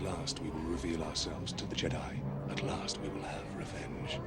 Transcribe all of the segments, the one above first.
At last we will reveal ourselves to the Jedi. At last we will have revenge.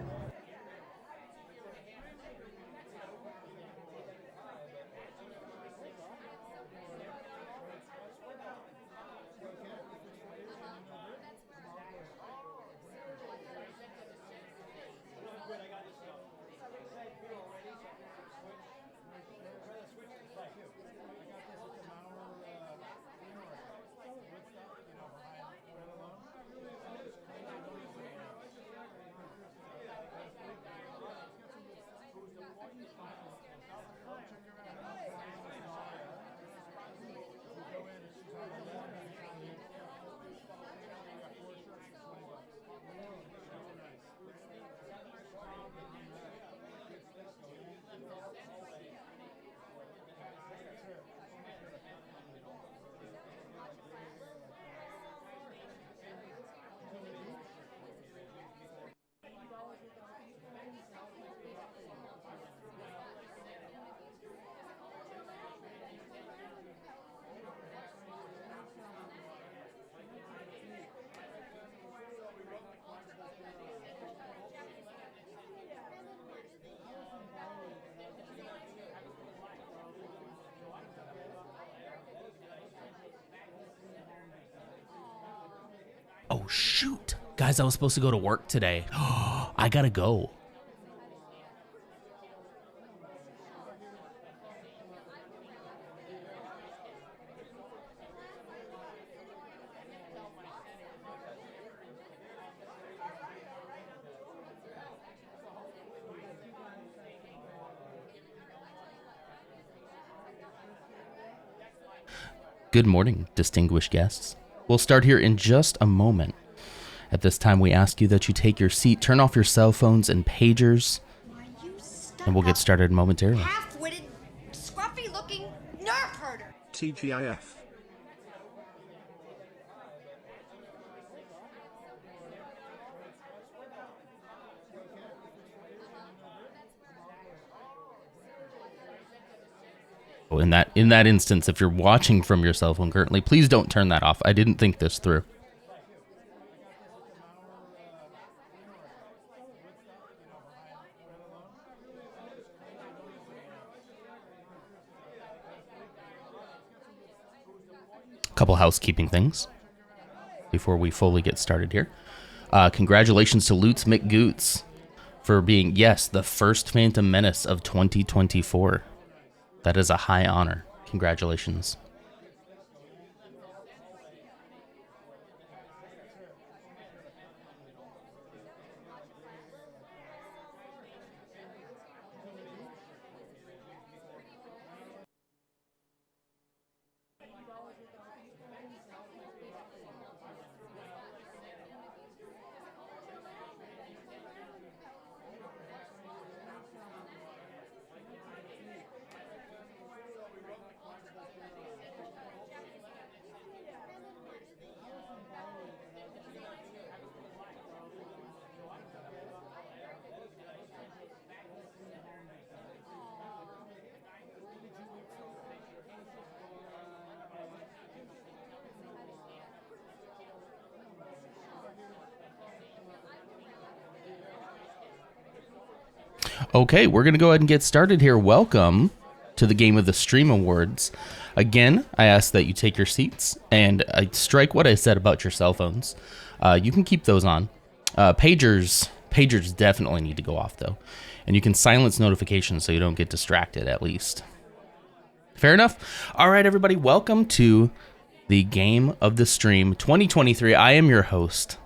Oh, shoot. Guys, I was supposed to go to work today. I gotta go. Good morning, distinguished guests. We'll start here in just a moment. At this time, we ask you that you take your seat, turn off your cell phones and pagers, and we'll get started momentarily. Half-witted, scruffy-looking nerf herder. TGIF. In that instance, if you're watching from your cell phone currently, please don't turn that off. I didn't think this through. Couple housekeeping things before we fully get started here. Congratulations to Lutz McGoots for being, yes, the first Phantom Menace of 2024. That is a high honor. Congratulations. Okay, we're going to go ahead and get started here. Welcome to the Game of the Stream Awards. Again, I ask that you take your seats and strike what I said about your cell phones. You can keep those on. Pagers definitely need to go off, though. And you can silence notifications so you don't get distracted, at least. Fair enough? All right, everybody, welcome to the Game of the Stream 2023. I am your host,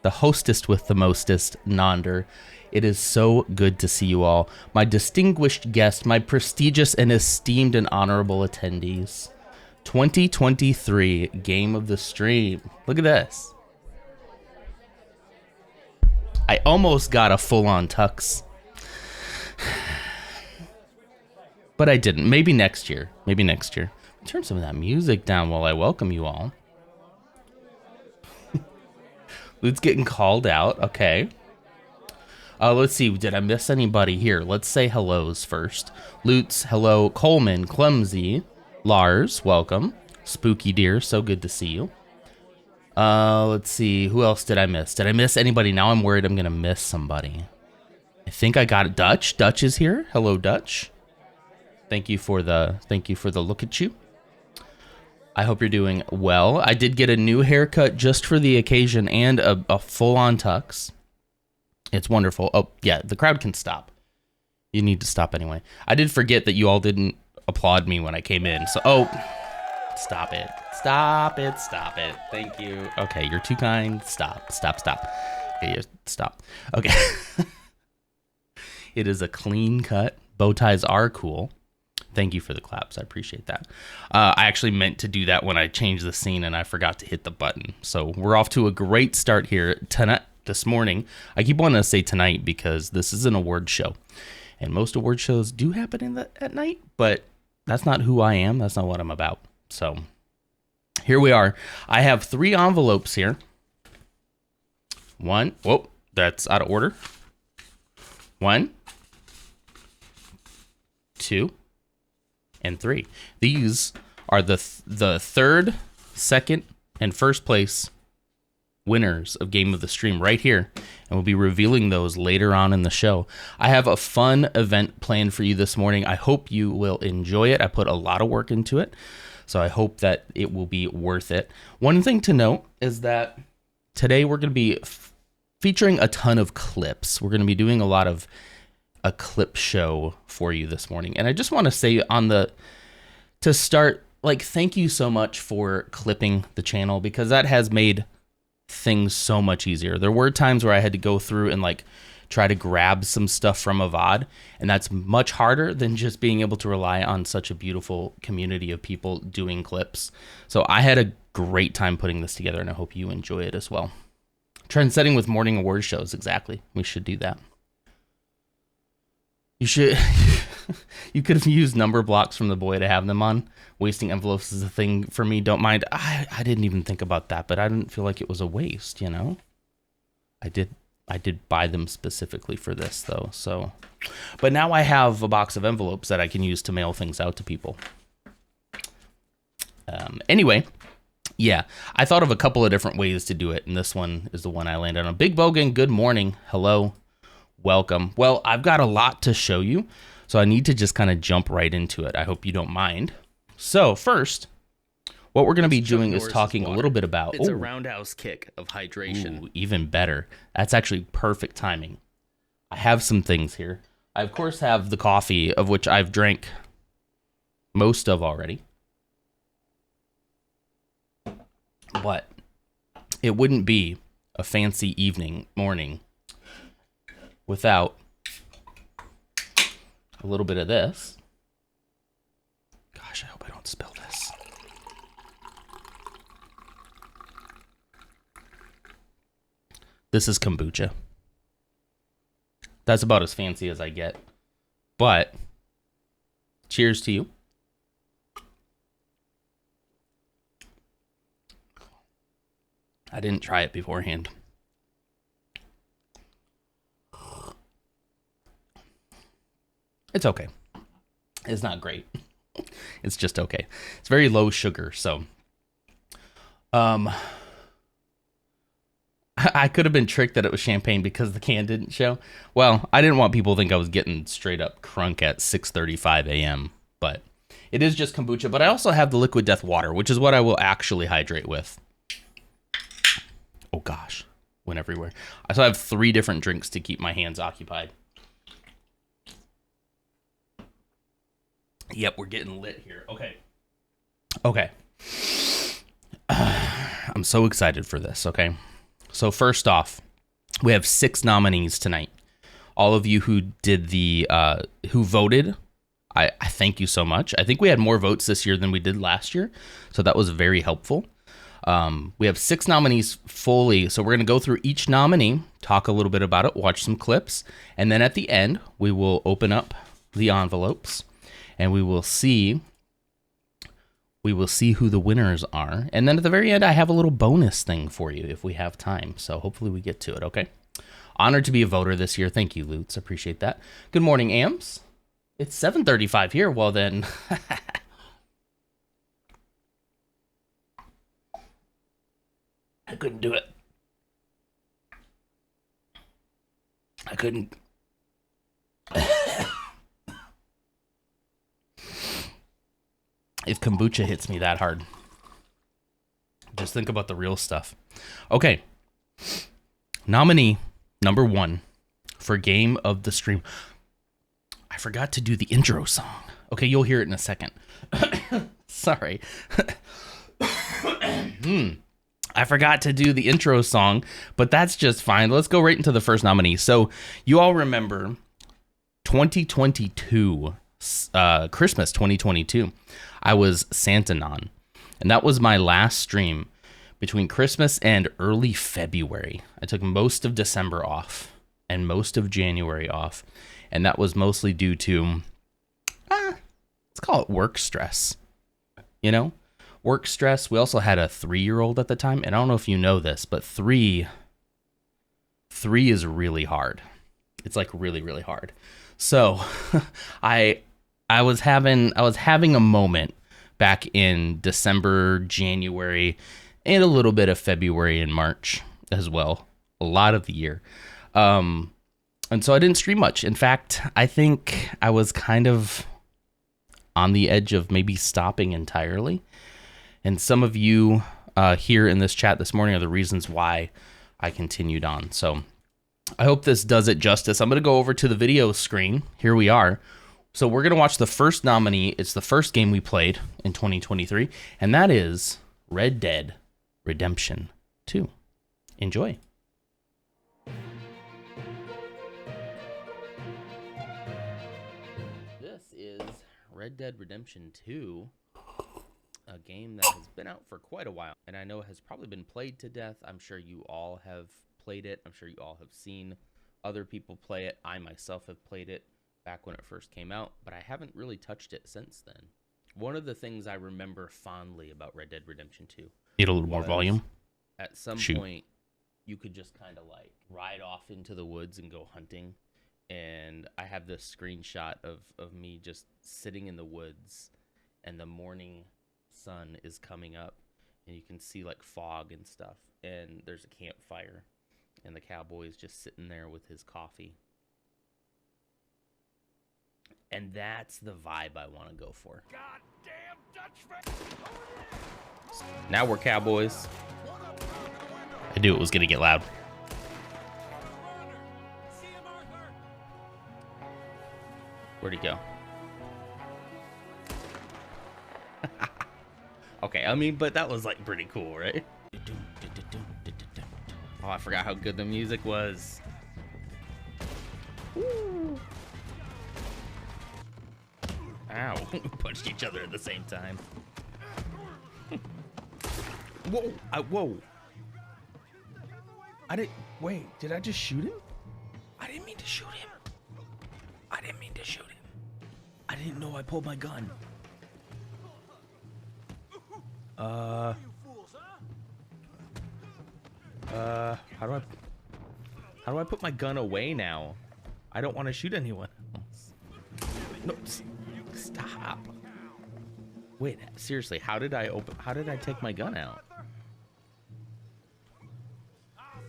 the hostess with the mostest, Nonder. It is so good to see you all. My distinguished guests, my prestigious and esteemed and honorable attendees. 2023 Game of the Stream. Look at this. I almost got a full-on tux. But I didn't. Maybe next year. Turn some of that music down while I welcome you all. Lute's getting called out. Okay. Let's see. Did I miss anybody here? Let's say hellos first. Lutz, hello. Coleman, Clumsy, Lars, welcome. Spooky Deer, so good to see you. Let's see. Who else did I miss? Did I miss anybody? Now I'm worried I'm going to miss somebody. I think I got it. Dutch. Dutch is here. Hello, Dutch. Thank you for the look at you. I hope you're doing well. I did get a new haircut just for the occasion and a full-on tux. It's wonderful. Oh, yeah, the crowd can stop. You need to stop anyway. I did forget that you all didn't applaud me when I came in. So, stop it. Stop it. Stop it. Thank you. Okay, you're too kind. Stop. Okay, stop. Okay. It is a clean cut. Bow ties are cool. Thank you for the claps. I appreciate that. I actually meant to do that when I changed the scene and I forgot to hit the button. So we're off to a great start here tonight, this morning. I keep wanting to say tonight because this is an award show. And most award shows do happen at night, but that's not who I am. That's not what I'm about. So here we are. I have 3 envelopes here. 1. Whoa, that's out of order. 1, 2, and 3. These are the third, second, and first place winners of Game of the Stream right here, and we'll be revealing those later on in the show. I have a fun event planned for you this morning. I hope you will enjoy it. I put a lot of work into it, so I hope that it will be worth it. One thing to note is that today we're going to be featuring a ton of clips. We're going to be doing a lot of a clip show for you this morning. And I just want to say to start, thank you so much for clipping the channel, because that has made things so much easier. There were times where I had to go through and try to grab some stuff from a VOD, and that's much harder than just being able to rely on such a beautiful community of people doing clips. So I had a great time putting this together, and I hope you enjoy it as well. Trend setting with morning award shows. Exactly. We should do that. You should. You could have used number blocks from the boy to have them on. Wasting envelopes is a thing for me. Don't mind. I didn't even think about that, but I didn't feel like it was a waste, I did buy them specifically for this though. So, but now I have a box of envelopes that I can use to mail things out to people. Anyway, yeah, I thought of a couple of different ways to do it, and this one is the one I landed on. Big Bogan, good morning. Hello. Welcome. Well, I've got a lot to show you, so I need to just kind of jump right into it. I hope you don't mind. So first, what we're going to be doing is talking a little bit about... It's a roundhouse kick of hydration. Ooh, even better. That's actually perfect timing. I have some things here. I, of course, have the coffee, of which I've drank most of already. But it wouldn't be a fancy morning, without a little bit of this. Gosh, I hope I don't spill this. This is kombucha. That's about as fancy as I get. But, cheers to you. I didn't try it beforehand. It's okay. It's not great. It's just okay. It's very low sugar, so I could have been tricked that it was champagne because the can didn't show. Well, I didn't want people to think I was getting straight up crunk at 6:35 a.m., but it is just kombucha. But I also have the Liquid Death water, which is what I will actually hydrate with. Oh gosh, went everywhere. So I have 3 different drinks to keep my hands occupied. Yep, we're getting lit here. Okay. I'm so excited for this, okay? So first off, we have 6 nominees tonight. All of you who did who voted, I thank you so much. I think we had more votes this year than we did last year, so that was very helpful. We have 6 nominees fully, so we're going to go through each nominee, talk a little bit about it, watch some clips, and then at the end, we will open up the envelopes. And we will see who the winners are. And then at the very end, I have a little bonus thing for you if we have time. So hopefully we get to it, okay? Honored to be a voter this year. Thank you, Lutz. Appreciate that. Good morning, Ams. It's 7:35 here. Well, then. I couldn't do it. I couldn't. If kombucha hits me that hard, just think about the real stuff. Okay. Nominee number 1 for Game of the Stream. I forgot to do the intro song. Okay, you'll hear it in a second. Sorry. I forgot to do the intro song, but that's just fine. Let's go right into the first nominee. So you all remember 2022, Christmas 2022. I was Santanon, and that was my last stream between Christmas and early February. I took most of December off and most of January off, and that was mostly due to, let's call it work stress, you know? Work stress. We also had a 3-year-old at the time, and I don't know if you know this, but three is really hard. It's like really, really hard. So I was having a moment back in December, January, and a little bit of February and March as well. A lot of the year. And so I didn't stream much. In fact, I think I was kind of on the edge of maybe stopping entirely. And some of you here in this chat this morning are the reasons why I continued on. So I hope this does it justice. I'm going to go over to the video screen. Here we are. So we're going to watch the first nominee. It's the first game we played in 2023, and that is Red Dead Redemption 2. Enjoy. This is Red Dead Redemption 2. A game that has been out for quite a while, and I know it has probably been played to death. I'm sure you all have played it. I'm sure you all have seen other people play it. I myself have played it back when it first came out, but I haven't really touched it since then. One of the things I remember fondly about Red Dead Redemption 2. Need a little more volume? At some point, you could just kind of like ride off into the woods and go hunting. And I have this screenshot of me just sitting in the woods, and the morning sun is coming up, and you can see like fog and stuff, and there's a campfire, and the cowboy is just sitting there with his coffee. And that's the vibe I want to go for. Now we're cowboys. I knew it was gonna get loud. Where'd he go? Okay, I mean, but that was like pretty cool, right? Oh, I forgot how good the music was. Woo. Ow, we punched each other at the same time. Whoa, whoa. Wait, did I just shoot him? I didn't mean to shoot him. I didn't know I pulled my gun. How do I put my gun away now? I don't want to shoot anyone else. No, stop. Wait, seriously, how did I take my gun out?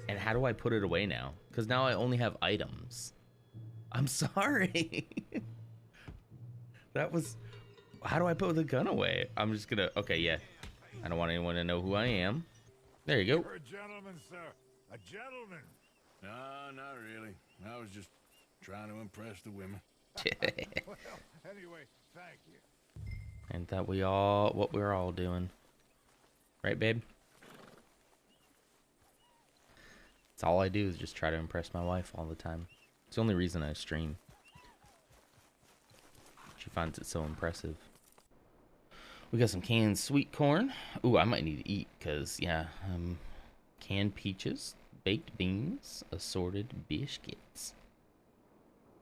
And how do I put it away now? Because now I only have items. I'm sorry. How do I put the gun away? I'm just gonna, okay, yeah. I don't want anyone to know who I am. There you go. You're a gentleman, sir. A gentleman. No, not really. I was just trying to impress the women. Well, anyway, thank you. And that what we're all doing. Right, babe? It's all I do is just try to impress my wife all the time. It's the only reason I stream. She finds it so impressive. We got some canned sweet corn. Ooh, I might need to eat because, yeah, canned peaches, baked beans, assorted biscuits.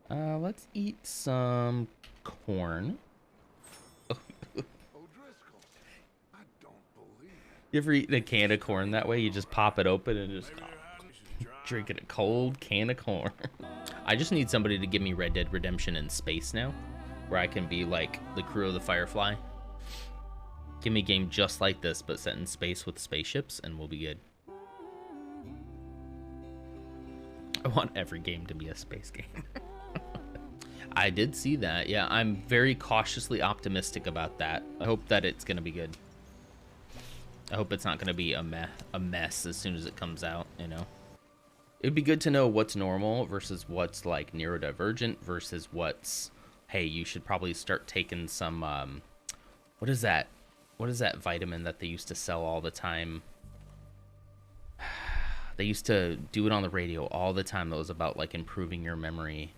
Let's eat some corn. O'Driscoll, I don't believe it. You ever eaten a can of corn that way? You just pop it open and just drinking a cold can of corn. I just need somebody to give me Red Dead Redemption in space now, where I can be like the crew of the Firefly. Give me a game just like this, but set in space with spaceships, and we'll be good. I want every game to be a space game. I did see that. Yeah, I'm very cautiously optimistic about that. I hope that it's going to be good. I hope it's not going to be a mess as soon as it comes out, you know? It'd be good to know what's normal versus what's like neurodivergent versus what's, hey, you should probably start taking some, what is that? What is that vitamin that they used to sell all the time? They used to do it on the radio all the time. That was about like improving your memory.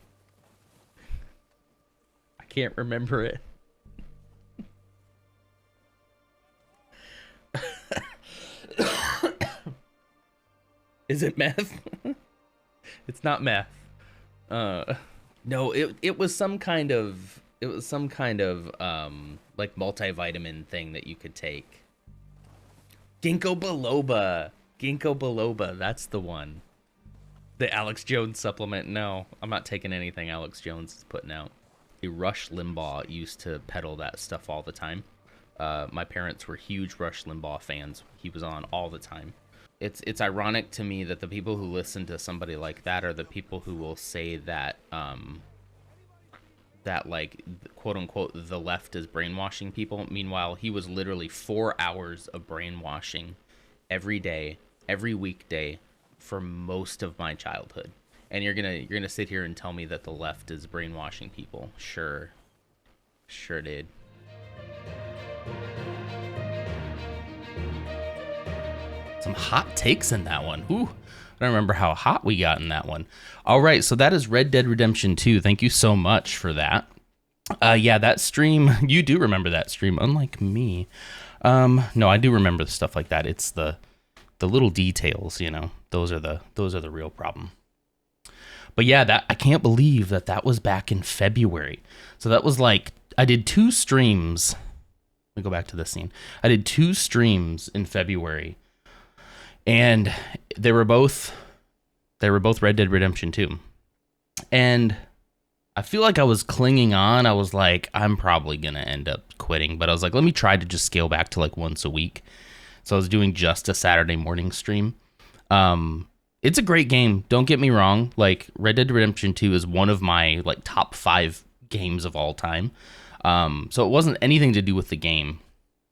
I can't remember it. Is it meth? It's not meth. No, it was some kind of like multivitamin thing that you could take. Ginkgo biloba, that's the one. The Alex Jones supplement. No, I'm not taking anything Alex Jones is putting out. Rush Limbaugh used to peddle that stuff all the time. My parents were huge Rush Limbaugh fans. He was on all the time. It's ironic to me that the people who listen to somebody like that are the people who will say that that like quote unquote the left is brainwashing people. Meanwhile, he was literally 4 hours of brainwashing every day, every weekday for most of my childhood. And you're gonna sit here and tell me that the left is brainwashing people? Sure did. Some hot takes in that one. Ooh, I don't remember how hot we got in that one. All right, so that is Red Dead Redemption 2. Thank you so much for that. Yeah, that stream, you do remember that stream, unlike me. No, I do remember the stuff like that. It's the little details, you know. Those are the real problem. But yeah, that I can't believe that was back in February. So that was like I did 2 streams. Let me go back to this scene. I did 2 streams in February. And they were both Red Dead Redemption 2. And I feel like I was clinging on. I was like, I'm probably going to end up quitting. But I was like, let me try to just scale back to like once a week. So I was doing just a Saturday morning stream. It's a great game. Don't get me wrong. Like Red Dead Redemption 2 is one of my like top 5 games of all time. So it wasn't anything to do with the game.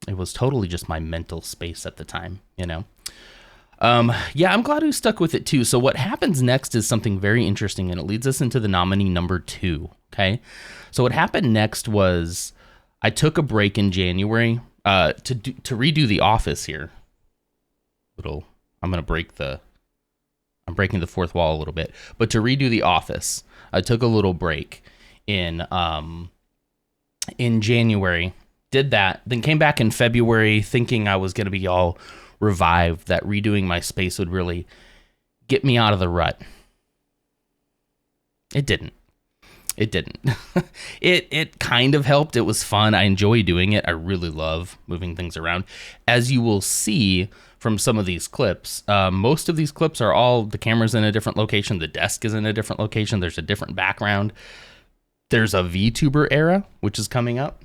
It was totally just my mental space at the time, you know? Yeah, I'm glad we stuck with it too. So what happens next is something very interesting, and it leads us into the nominee number 2. Okay. So what happened next was I took a break in January, to redo The Office here. I'm breaking the fourth wall a little bit, but to redo The Office, I took a little break in January, did that, then came back in February thinking I was going to be all revived, that redoing my space would really get me out of the rut. It didn't. It kind of helped. It was fun. I enjoy doing it. I really love moving things around. As you will see from some of these clips, most of these clips are all the camera's in a different location. The desk is in a different location. There's a different background. There's a VTuber era, which is coming up.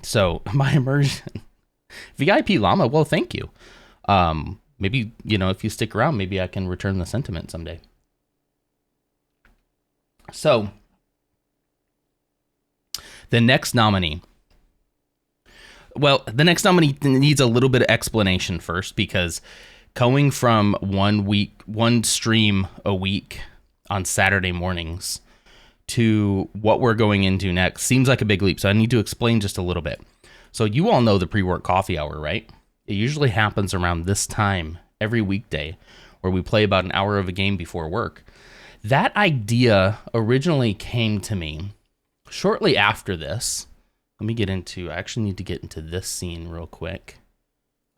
So my immersion, VIP Llama, well, thank you. Maybe, you know, if you stick around, maybe I can return the sentiment someday. So the next nominee. Well, the next nominee needs a little bit of explanation first, because going from one stream a week on Saturday mornings to what we're going into next seems like a big leap. So I need to explain just a little bit. So you all know the pre-work coffee hour, right? It usually happens around this time every weekday, where we play about an hour of a game before work. That idea originally came to me shortly after this. I actually need to get into this scene real quick.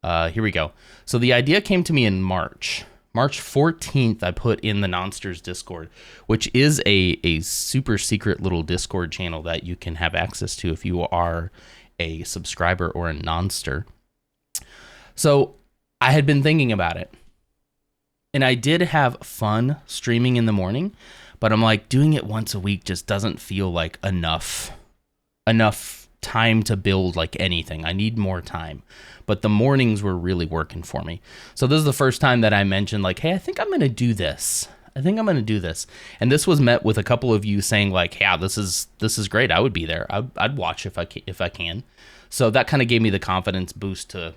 Here we go. So the idea came to me in March 14th. I put in the Nonsters Discord, which is a super secret little Discord channel that you can have access to if you are a subscriber or a Nonster. So I had been thinking about it, and I did have fun streaming in the morning, but I'm like, doing it once a week just doesn't feel like enough time to build like anything. I need more time, but the mornings were really working for me. So this is the first time that I mentioned like, hey, I think I'm going to do this. I think I'm going to do this. And this was met with a couple of you saying like, yeah, this is great. I would be there. I'd watch if I can. So that kind of gave me the confidence boost to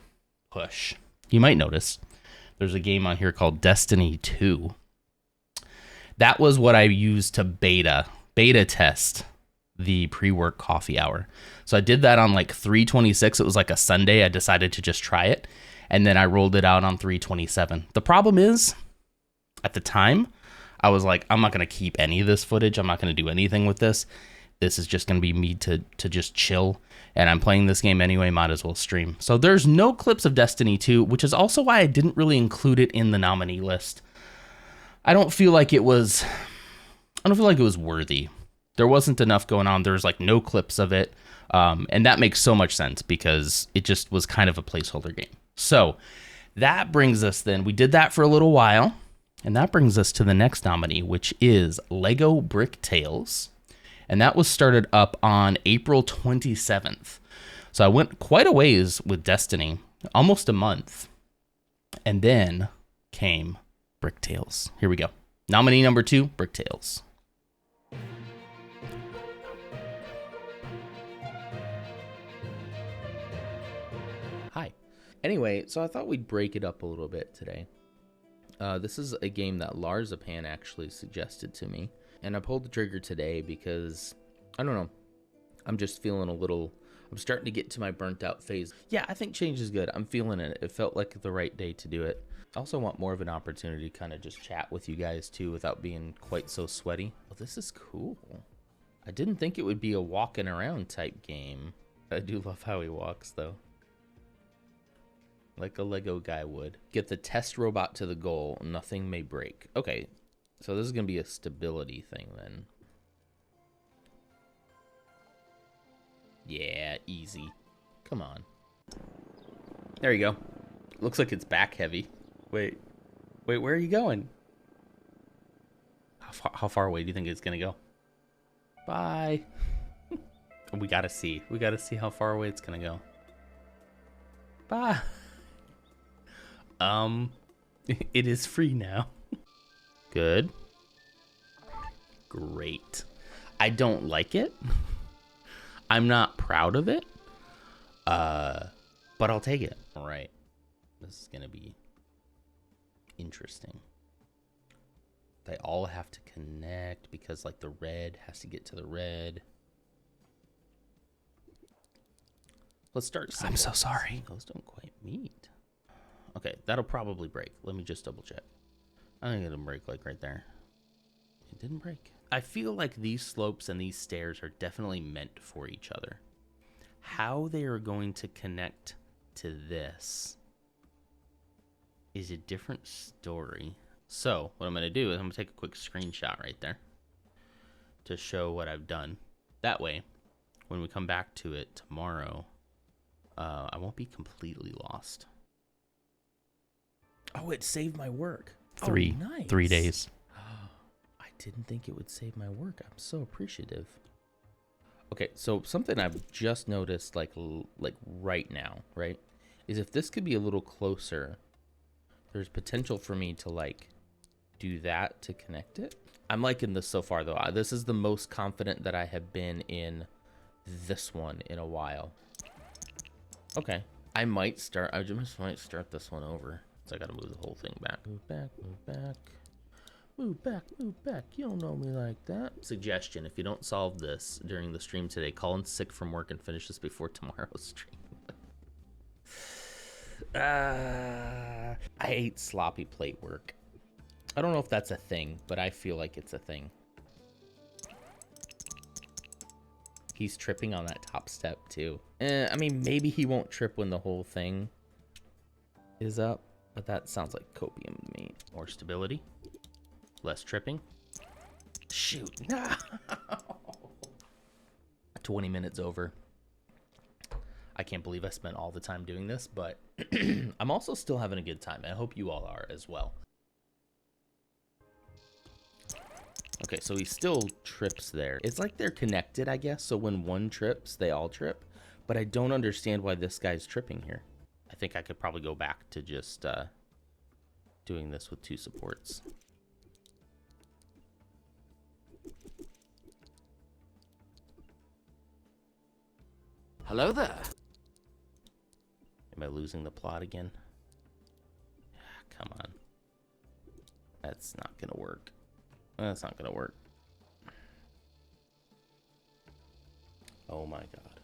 push. You might notice there's a game on here called Destiny 2. That was what I used to beta test the pre-work coffee hour. So I did that on like 3/26. It was like a Sunday. I decided to just try it. And then I rolled it out on 3/27. The problem is, at the time, I was like, I'm not going to keep any of this footage. I'm not going to do anything with this. This is just going to be me to just chill. And I'm playing this game anyway, might as well stream. So there's no clips of Destiny 2, which is also why I didn't really include it in the nominee list. I don't feel like it was worthy. There wasn't enough going on. There's like no clips of it. And that makes so much sense because it just was kind of a placeholder game. So that brings us then, we did that for a little while. And that brings us to the next nominee, which is Lego Brick Tales. And that was started up on April 27th. So I went quite a ways with Destiny, almost a month. And then came Brick Tales. Here we go. Nominee number 2, Brick Tales. Hi. Anyway, so I thought we'd break it up a little bit today. This is a game that Larzapan actually suggested to me. And I pulled the trigger today because, I don't know, I'm just feeling I'm starting to get to my burnt out phase. Yeah, I think change is good. I'm feeling it. It felt like the right day to do it. I also want more of an opportunity to kind of just chat with you guys too without being quite so sweaty. Oh, this is cool. I didn't think it would be a walking around type game. I do love how he walks though. Like a Lego guy would. Get the test robot to the goal. Nothing may break. Okay, so this is going to be a stability thing then. Yeah, easy. Come on. There you go. Looks like it's back heavy. Wait, where are you going? How far away do you think it's going to go? Bye. We got to see. We got to see how far away it's going to go. Bye. It is free now. Good. Great. I don't like it. I'm not proud of it. But I'll take it. All right. This is going to be interesting. They all have to connect because like the red has to get to the red. Let's start simple. I'm so sorry. Those don't quite meet. Okay, that'll probably break. Let me just double check. I think it'll break like right there. It didn't break. I feel like these slopes and these stairs are definitely meant for each other. How they are going to connect to this is a different story. So what I'm going to do is I'm going to take a quick screenshot right there to show what I've done. That way, when we come back to it tomorrow, I won't be completely lost. Oh, it saved my work. 3 days. I didn't think it would save my work. I'm so appreciative. Okay, so something I've just noticed like right now, right, is if this could be a little closer, there's potential for me to like do that to connect it. I'm liking this so far though. This is the most confident that I have been in this one in a while. Okay, I just might start this one over. So I gotta move the whole thing back. Move back, move back. Move back, move back. You don't know me like that. Suggestion, if you don't solve this during the stream today, call in sick from work and finish this before tomorrow's stream. I hate sloppy plate work. I don't know if that's a thing, but I feel like it's a thing. He's tripping on that top step too. I mean, maybe he won't trip when the whole thing is up. But that sounds like copium to me. More stability. Less tripping. Shoot. No. 20 minutes over. I can't believe I spent all the time doing this, but I'm also still having a good time. I hope you all are as well. Okay, so he still trips there. It's like they're connected, I guess. So when one trips, they all trip. But I don't understand why this guy's tripping here. I think I could probably go back to just doing this with 2 supports. Hello there. Am I losing the plot again? Come on. That's not gonna work. That's not gonna work. Oh my god.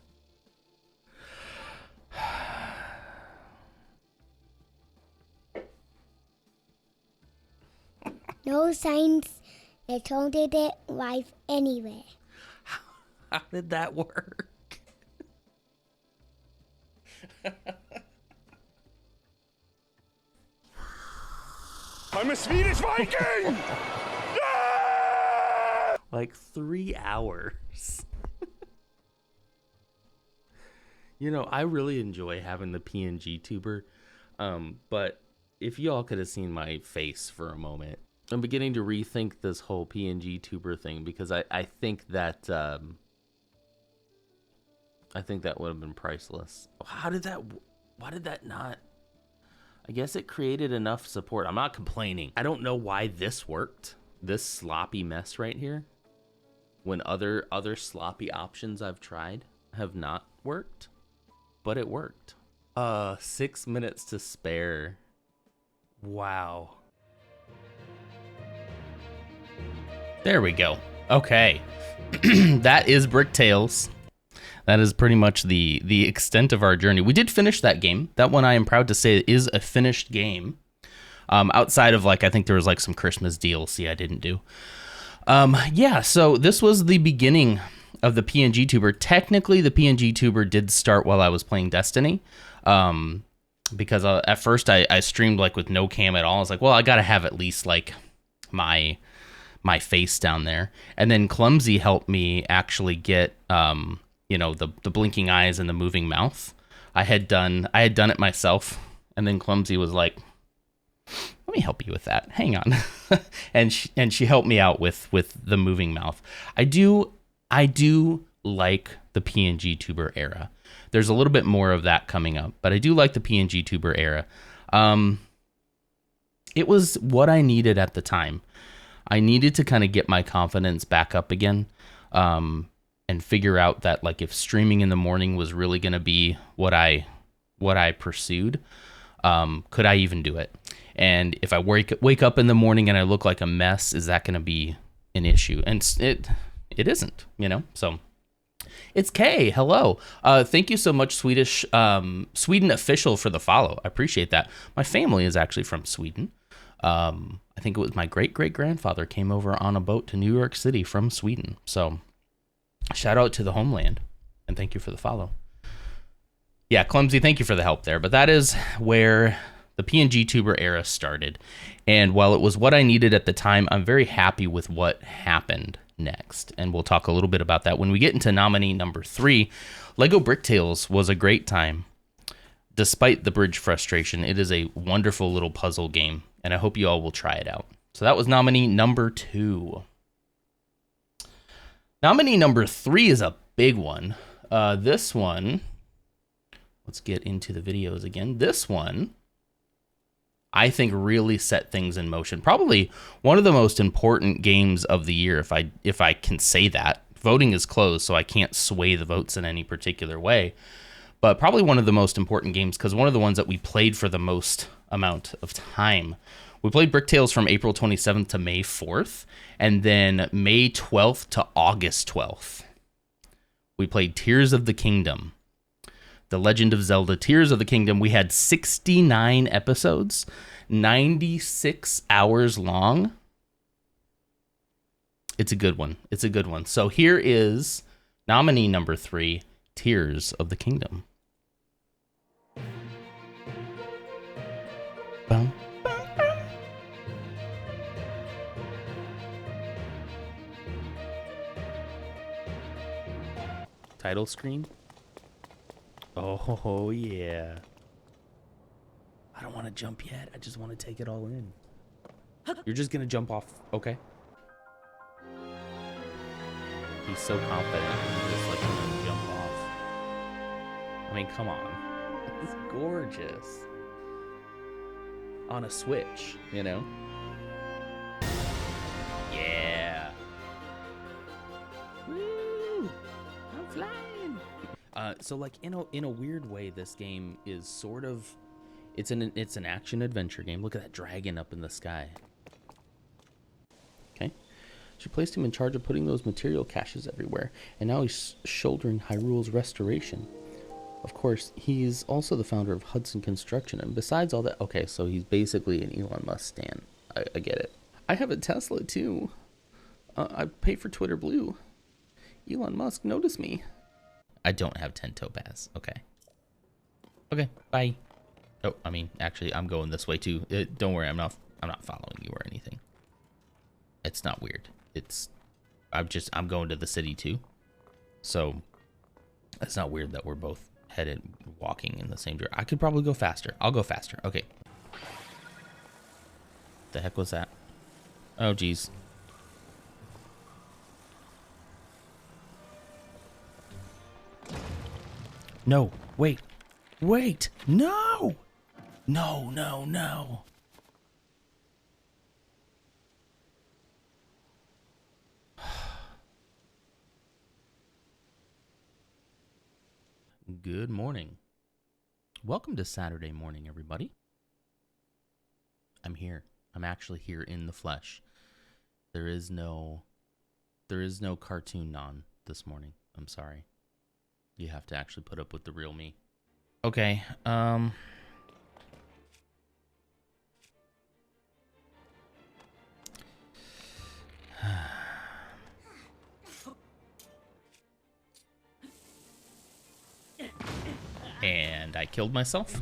No signs. They told it live anyway. How did that work? I'm a Swedish Viking! Like 3 hours. You know, I really enjoy having the PNG tuber. But if y'all could have seen my face for a moment, I'm beginning to rethink this whole PNG tuber thing because I think that would have been priceless. Why did that not? I guess it created enough support. I'm not complaining. I don't know why this worked. This sloppy mess right here. When other sloppy options I've tried have not worked. But it worked. 6 minutes to spare. Wow. There we go. Okay. That is Bricktales. That is pretty much the extent of our journey. We did finish that game. That one I am proud to say is a finished game. Outside of I think there was some Christmas DLC I didn't do. Yeah, so this was the beginning of the PNG Tuber. Technically, the PNG Tuber did start while I was playing Destiny. Because at first I streamed with no cam at all. I was like, well, I gotta have at least my face down there. And then Clumsy helped me actually get the blinking eyes and the moving mouth. I had done it myself, and then Clumsy was like, let me help you with that. Hang on. and she helped me out with the moving mouth. I do like the PNG tuber era. There's a little bit more of that coming up, but I do like the PNG tuber era. It was what I needed at the time. I needed to kind of get my confidence back up again. And figure out that if streaming in the morning was really going to be what I pursued, could I even do it? And if I wake up in the morning and I look like a mess, is that going to be an issue? And it isn't, So it's Kay. Hello. Thank you so much, Sweden official, for the follow. I appreciate that. My family is actually from Sweden. I think it was my great-great-grandfather came over on a boat to New York City from Sweden. So shout out to the homeland, and thank you for the follow. Yeah, Clumsy, thank you for the help there. But that is where the PNG tuber era started. And while it was what I needed at the time, I'm very happy with what happened next. And we'll talk a little bit about that when we get into nominee number 3. Lego Bricktales was a great time. Despite the bridge frustration, it is a wonderful little puzzle game, and I hope you all will try it out. So that was nominee number 2. Nominee number 3 is a big one. This one, let's get into the videos again. This one, I think, really set things in motion. Probably one of the most important games of the year, if I can say that. Voting is closed, so I can't sway the votes in any particular way. But probably one of the most important games, because one of the ones that we played for the most amount of time. We played Bricktales from April 27th to May 4th, and then May 12th to August 12th. We played Tears of the Kingdom. The Legend of Zelda Tears of the Kingdom. We had 69 episodes, 96 hours long. It's a good one. It's a good one. So here is nominee number 3, Tears of the Kingdom. Bum. Title screen. Oh yeah. I don't want to jump yet. I just want to take it all in. You're just gonna jump off, okay? He's so confident. He's just gonna jump off. I mean, come on. It's gorgeous. On a Switch, Yeah. Woo! I'm flying. So like in a weird way, this game is sort of, it's an action adventure game. Look at that dragon up in the sky. Okay. She placed him in charge of putting those material caches everywhere, and now he's shouldering Hyrule's restoration. Of course, he's also the founder of Hudson Construction, and besides all that, okay, so he's basically an Elon Musk stan. I get it. I have a Tesla too. I pay for Twitter Blue. Elon Musk, notice me. I don't have 10 topaz. Okay. Okay, bye. Oh, I mean, actually, I'm going this way too. Don't worry, I'm not following you or anything. It's not weird. I'm going to the city too. So it's not weird that we're both headed walking in the same direction. I could probably go faster. I'll go faster. Okay. The heck was that? Oh, geez. No, wait, no, no. Good morning. Welcome to Saturday morning, everybody. I'm here. I'm actually here in the flesh. There is no cartoon non this morning. I'm sorry. You have to actually put up with the real me. Okay, and I killed myself.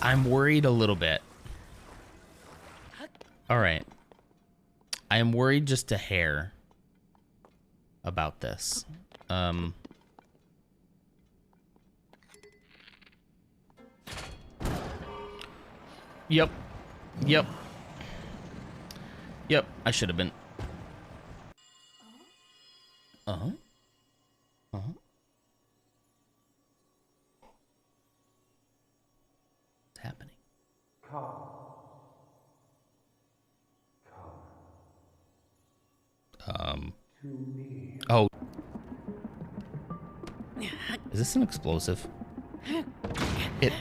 I'm worried a little bit. All right. I am worried just a hair about this. Yep. I should have been. What's happening? Oh. Is this an explosive? It.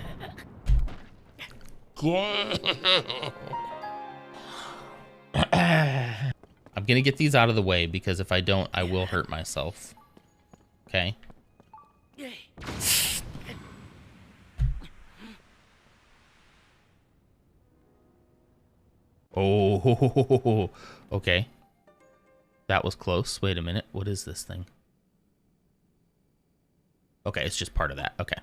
I'm gonna get these out of the way because if I don't, I will hurt myself. Okay. Oh, okay. That was close. Wait a minute. What is this thing? Okay, it's just part of that. Okay.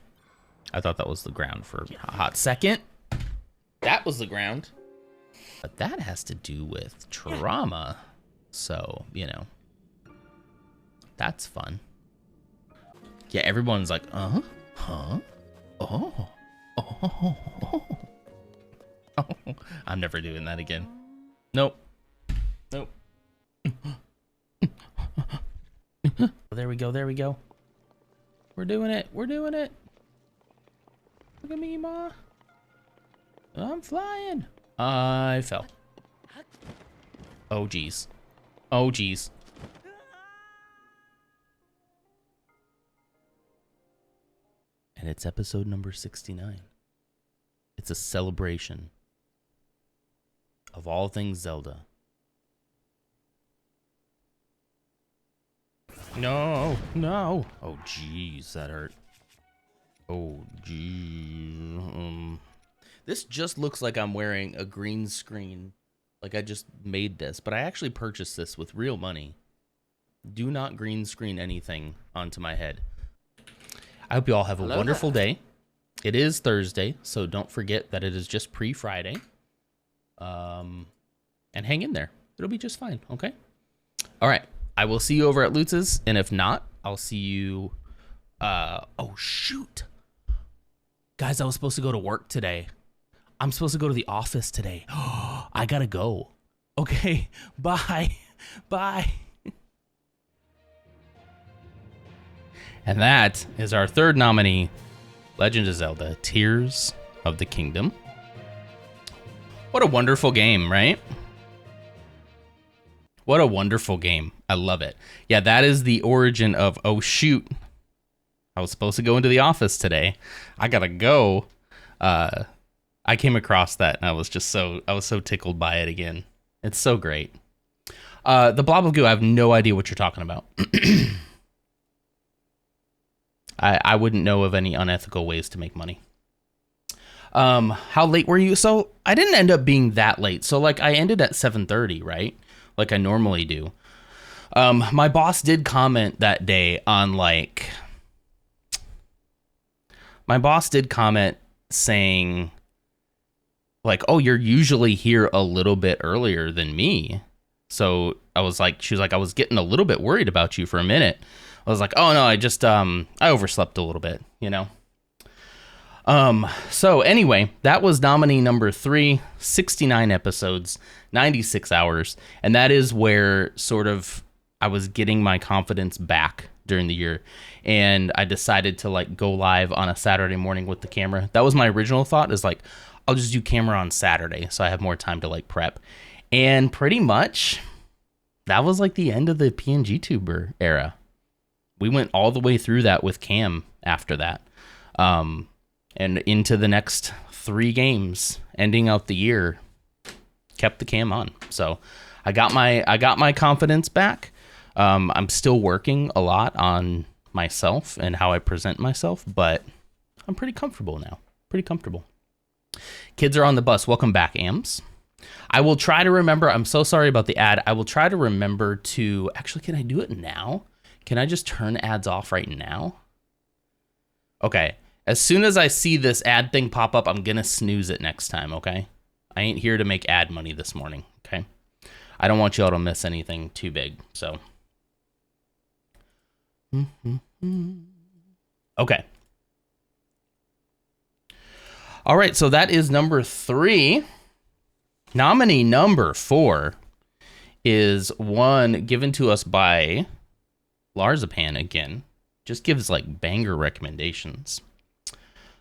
I thought that was the ground for a hot second. That was the ground. But that has to do with trauma. So, you know. That's fun. Yeah, everyone's like, huh? Oh. I'm never doing that again. Nope. There we go. We're doing it. Look at me, Ma. I'm flying. I fell. Oh, geez. And it's episode number 69. It's a celebration of all things Zelda. No. Oh, jeez, that hurt. Oh, geez. This just looks like I'm wearing a green screen. Like I just made this, but I actually purchased this with real money. Do not green screen anything onto my head. I hope you all have a wonderful day. It is Thursday, so don't forget that it is just pre-Friday. And hang in there. It'll be just fine, okay? All right. I will see you over at Lutz's, and if not, I'll see you... oh, shoot. Guys, I was supposed to go to work today. I'm supposed to go to the office today. I gotta go. Okay, bye. And that is our third nominee, Legend of Zelda: Tears of the Kingdom. What a wonderful game, right? What a wonderful game. I love it. Yeah, that is the origin of, oh shoot, I was supposed to go into the office today. I gotta go. I came across that and I was so tickled by it again. It's so great. The Blob of Goo, I have no idea what you're talking about. I wouldn't know of any unethical ways to make money. How late were you? So I didn't end up being that late. So like I ended at 7:30, right? Like I normally do. My boss did comment that day on like, my boss did comment saying like, oh, you're usually here a little bit earlier than me. So I was like, she was like, I was getting a little bit worried about you for a minute. I was like, oh no, I just, I overslept a little bit, you know? So anyway, that was nominee number 3, 69 episodes, 96 hours. And that is where sort of I was getting my confidence back during the year. And I decided to like go live on a Saturday morning with the camera. That was my original thought, is like, I'll just do camera on Saturday so I have more time to like prep. And pretty much that was like the end of the PNG Tuber era. We went all the way through that with Cam after that. And into the next 3 games, ending out the year, kept the cam on. So I got my confidence back. I'm still working a lot on myself and how I present myself, but I'm pretty comfortable now. Pretty comfortable. Kids are on the bus. Welcome back, Ams. I will try to remember. I'm so sorry about the ad. I will try to remember to actually. Can I do it now? Can I just turn ads off right now? Okay. As soon as I see this ad thing pop up, I'm going to snooze it next time, okay? I ain't here to make ad money this morning, okay? I don't want y'all to miss anything too big, so. Okay. All right, so that is number 3. Nominee number 4 is one given to us by Larzapan again. Just gives like banger recommendations.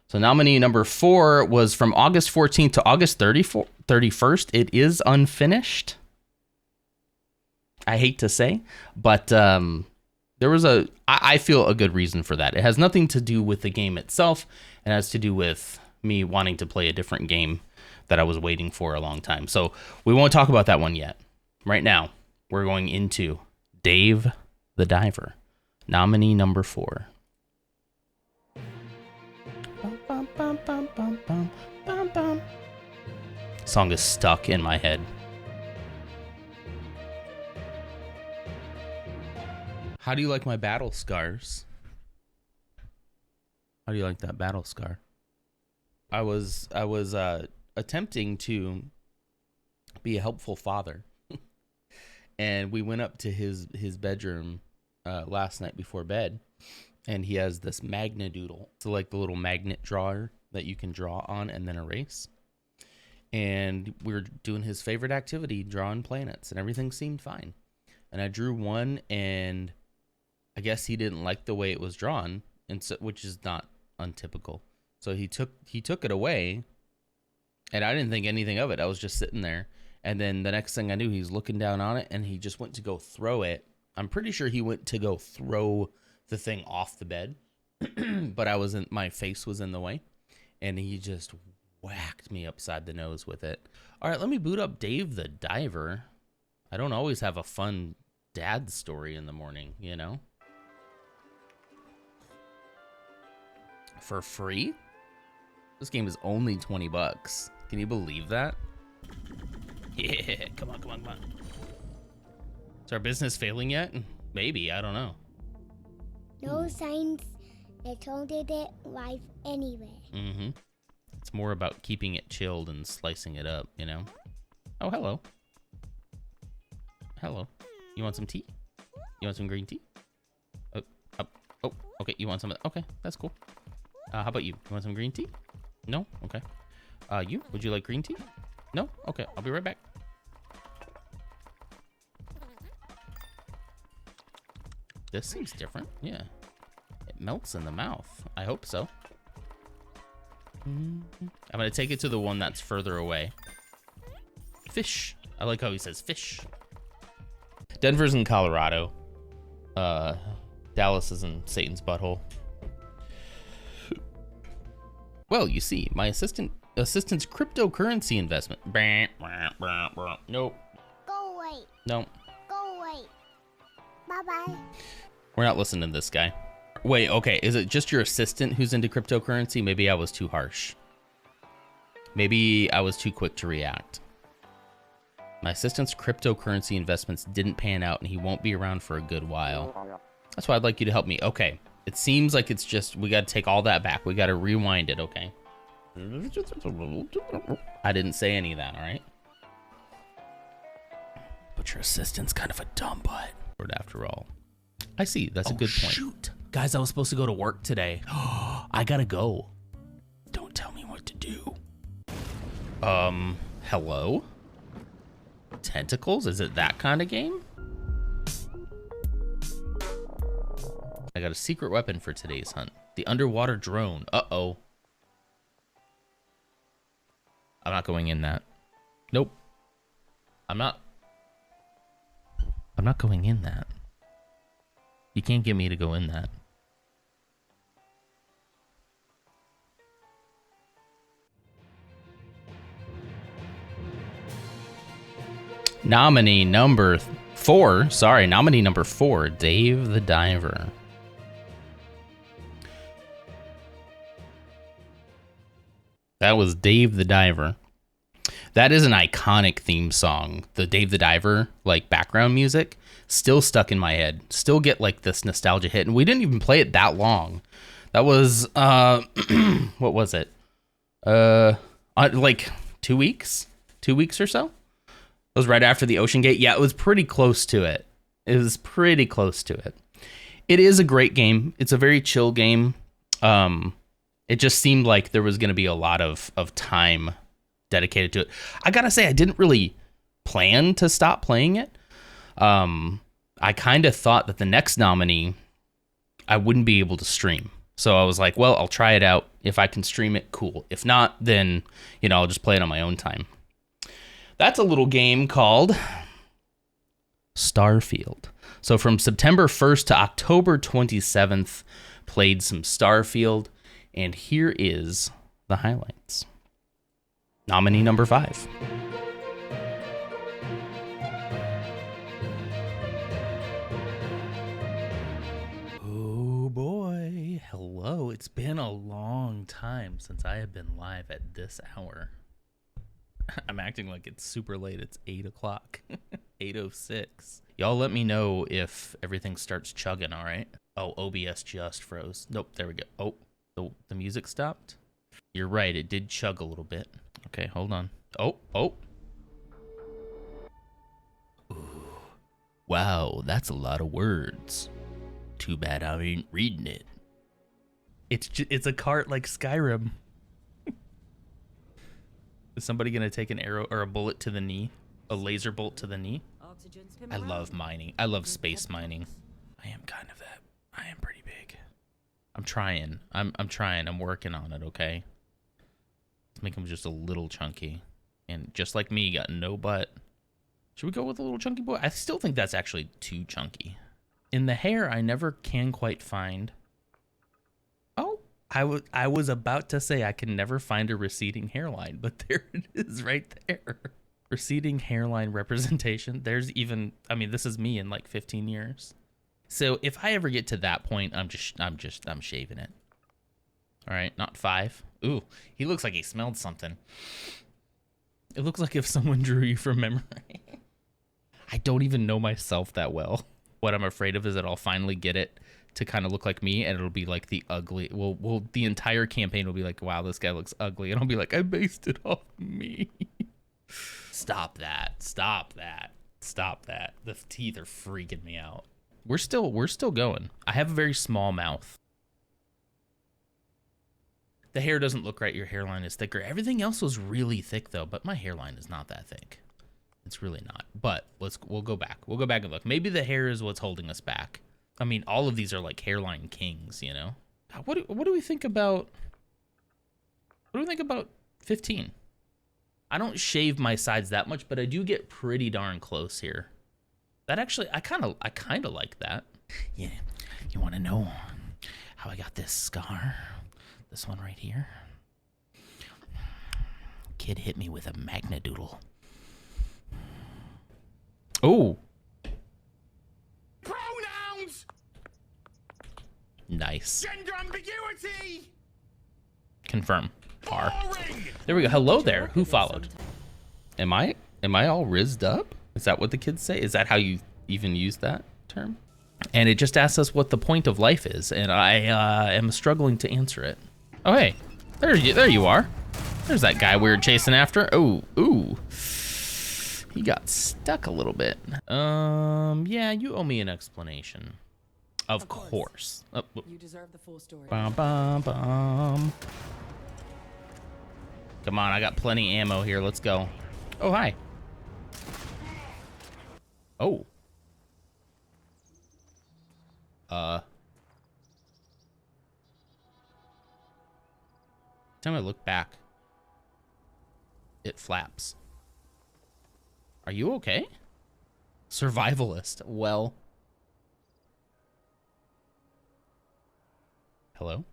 So nominee number 4 was from August 14th to August 31st. It is unfinished. I hate to say, but there was I feel a good reason for that. It has nothing to do with the game itself. It has to do with me wanting to play a different game that I was waiting for a long time. So we won't talk about that one yet. Right now, we're going into Dave the Diver, nominee number 4. Song is stuck in my head. How do you like my battle scars? How do you like that battle scar? I was attempting to be a helpful father. And we went up to his bedroom last night before bed, and he has this Magnadoodle. So like the little magnet drawer that you can draw on and then erase. And we were doing his favorite activity, drawing planets, and everything seemed fine. And I drew one, and I guess he didn't like the way it was drawn, and so, which is not untypical. So he took it away, and I didn't think anything of it. I was just sitting there, and then the next thing I knew, he's looking down on it, and he just went to go throw it. I'm pretty sure he went to go throw the thing off the bed, but my face was in the way, and he just whacked me upside the nose with it. All right, let me boot up Dave the Diver. I don't always have a fun dad story in the morning, you know? For free? This game is only $20. Can you believe that? Yeah, come on. Is our business failing yet? Maybe, I don't know. No signs. They told it live anyway. Mm-hmm. It's more about keeping it chilled and slicing it up, you know? Oh, hello. Hello. You want some tea? You want some green tea? Oh, okay. You want some of that? Okay, that's cool. How about you? You want some green tea? No? Okay. You? Would you like green tea? No? Okay, I'll be right back. This seems different. Yeah. It melts in the mouth. I hope so. I'm going to take it to the one that's further away. Fish. I like how he says fish. Denver's in Colorado. Dallas is in Satan's butthole. Well, you see, my assistant's cryptocurrency investment. Nope. Go away. Nope. Go away. Bye-bye. We're not listening to this guy. Wait, okay. Is it just your assistant who's into cryptocurrency? Maybe I was too harsh. Maybe I was too quick to react. My assistant's cryptocurrency investments didn't pan out and he won't be around for a good while. That's why I'd like you to help me. Okay. It seems like it's just, we got to take all that back. We got to rewind it, okay? I didn't say any of that, all right? But your assistant's kind of a dumb butt. After all. I see. That's a good point. Shoot. Guys, I was supposed to go to work today. I gotta go. Don't tell me what to do. Hello? Tentacles? Is it that kind of game? I got a secret weapon for today's hunt. The underwater drone. Uh-oh. I'm not going in that. Nope. I'm not going in that. You can't get me to go in that. Nominee number 4. Sorry, nominee number 4, Dave the Diver. That was Dave the Diver. That is an iconic theme song. The Dave the Diver, like background music, still stuck in my head. Still get like this nostalgia hit. And we didn't even play it that long. That was, what was it? Like 2 weeks? 2 weeks or so? It was right after the Ocean Gate. Yeah, it was pretty close to it. It was pretty close to it. It is a great game. It's a very chill game. It just seemed like there was going to be a lot of time dedicated to it. I gotta say, I didn't really plan to stop playing it. I kind of thought that the next nominee, I wouldn't be able to stream. So I was like, well, I'll try it out. If I can stream it, cool. If not, then, you know, I'll just play it on my own time. That's a little game called Starfield. So from September 1st to October 27th, played some Starfield. And here is the highlights. Nominee number 5. Oh boy. Hello. It's been a long time since I have been live at this hour. I'm acting like it's super late. It's 8 o'clock. 8:06. Y'all let me know if everything starts chugging, all right? Oh, OBS just froze. Nope, there we go. Oh, the music stopped? You're right, it did chug a little bit. Okay, hold on. Oh. Ooh. Wow, that's a lot of words. Too bad I ain't reading it. It's a cart like Skyrim. Is somebody gonna take an arrow or a bullet to the knee? A laser bolt to the knee? I love mining. I love space mining. I am kind of that. I am pretty big. I'm trying. I'm trying. I'm working on it, okay? Let's make him just a little chunky. And just like me, got no butt. Should we go with a little chunky boy? I still think that's actually too chunky. In the hair, I never can quite find... Oh, I was about to say I can never find a receding hairline, but there it is right there. Receding hairline representation. There's even, I mean, this is me in like 15 years. So if I ever get to that point, I'm shaving it. All right, not 5. Ooh, he looks like he smelled something. It looks like if someone drew you from memory. I don't even know myself that well. What I'm afraid of is that I'll finally get it to kind of look like me, and it'll be like the ugly. Well, the entire campaign will be like, wow, this guy looks ugly, and I'll be like, I based it off me. Stop that. Stop that. Stop that. The teeth are freaking me out. We're still going. I have a very small mouth. The hair doesn't look right. Your hairline is thicker. Everything else was really thick though, but my hairline is not that thick. It's really not. But we'll go back. We'll go back and look. Maybe the hair is what's holding us back. I mean, all of these are like hairline kings, you know? What do we think about 15? I don't shave my sides that much, but I do get pretty darn close here. That actually, I kind of like that. Yeah, you want to know how I got this scar? This one right here. Kid hit me with a magnadoodle. Oh. Pronouns! Nice. Gender ambiguity! Confirm. R. Boring! There we go. Hello there. Who followed? Am I all rizzed up? Is that what the kids say? Is that how you even use that term? And it just asks us what the point of life is, and I am struggling to answer it. Oh hey, there you are. There's that guy we were chasing after. Oh, ooh. He got stuck a little bit. Yeah, you owe me an explanation. Of course. Oh, You deserve the full story. bum, bum, bum. Come on, I got plenty ammo here. Let's go. Oh, hi. Oh. Time I look back, it flaps. Are you okay? Survivalist. Well. Hello?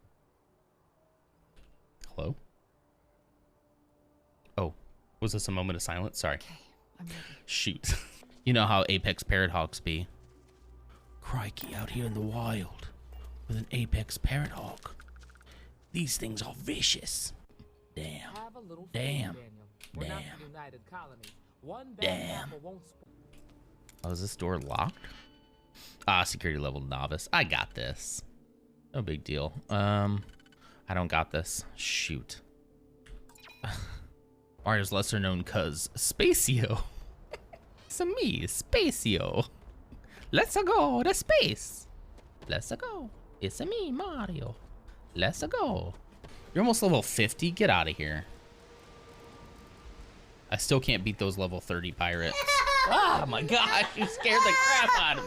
Hello? Oh, was this a moment of silence? Sorry. Okay, I'm ready. Shoot. You know how apex parrot hawks be. Crikey, out here in the wild with an apex parrot hawk. These things are vicious. Damn. Have a little Damn. faith, Daniel. We're not Damn. the United Colony. One bad Damn. apple won't Oh, is this door locked? Ah, security level novice. I got this. No big deal. I don't got this. Shoot. Mario's lesser known cuz Spacio. It's me, Spacio. Let's go to space. Let's go. It's me, Mario. Let's go. You're almost level 50. Get out of here. I still can't beat those level 30 pirates. Oh my gosh, you scared the crap out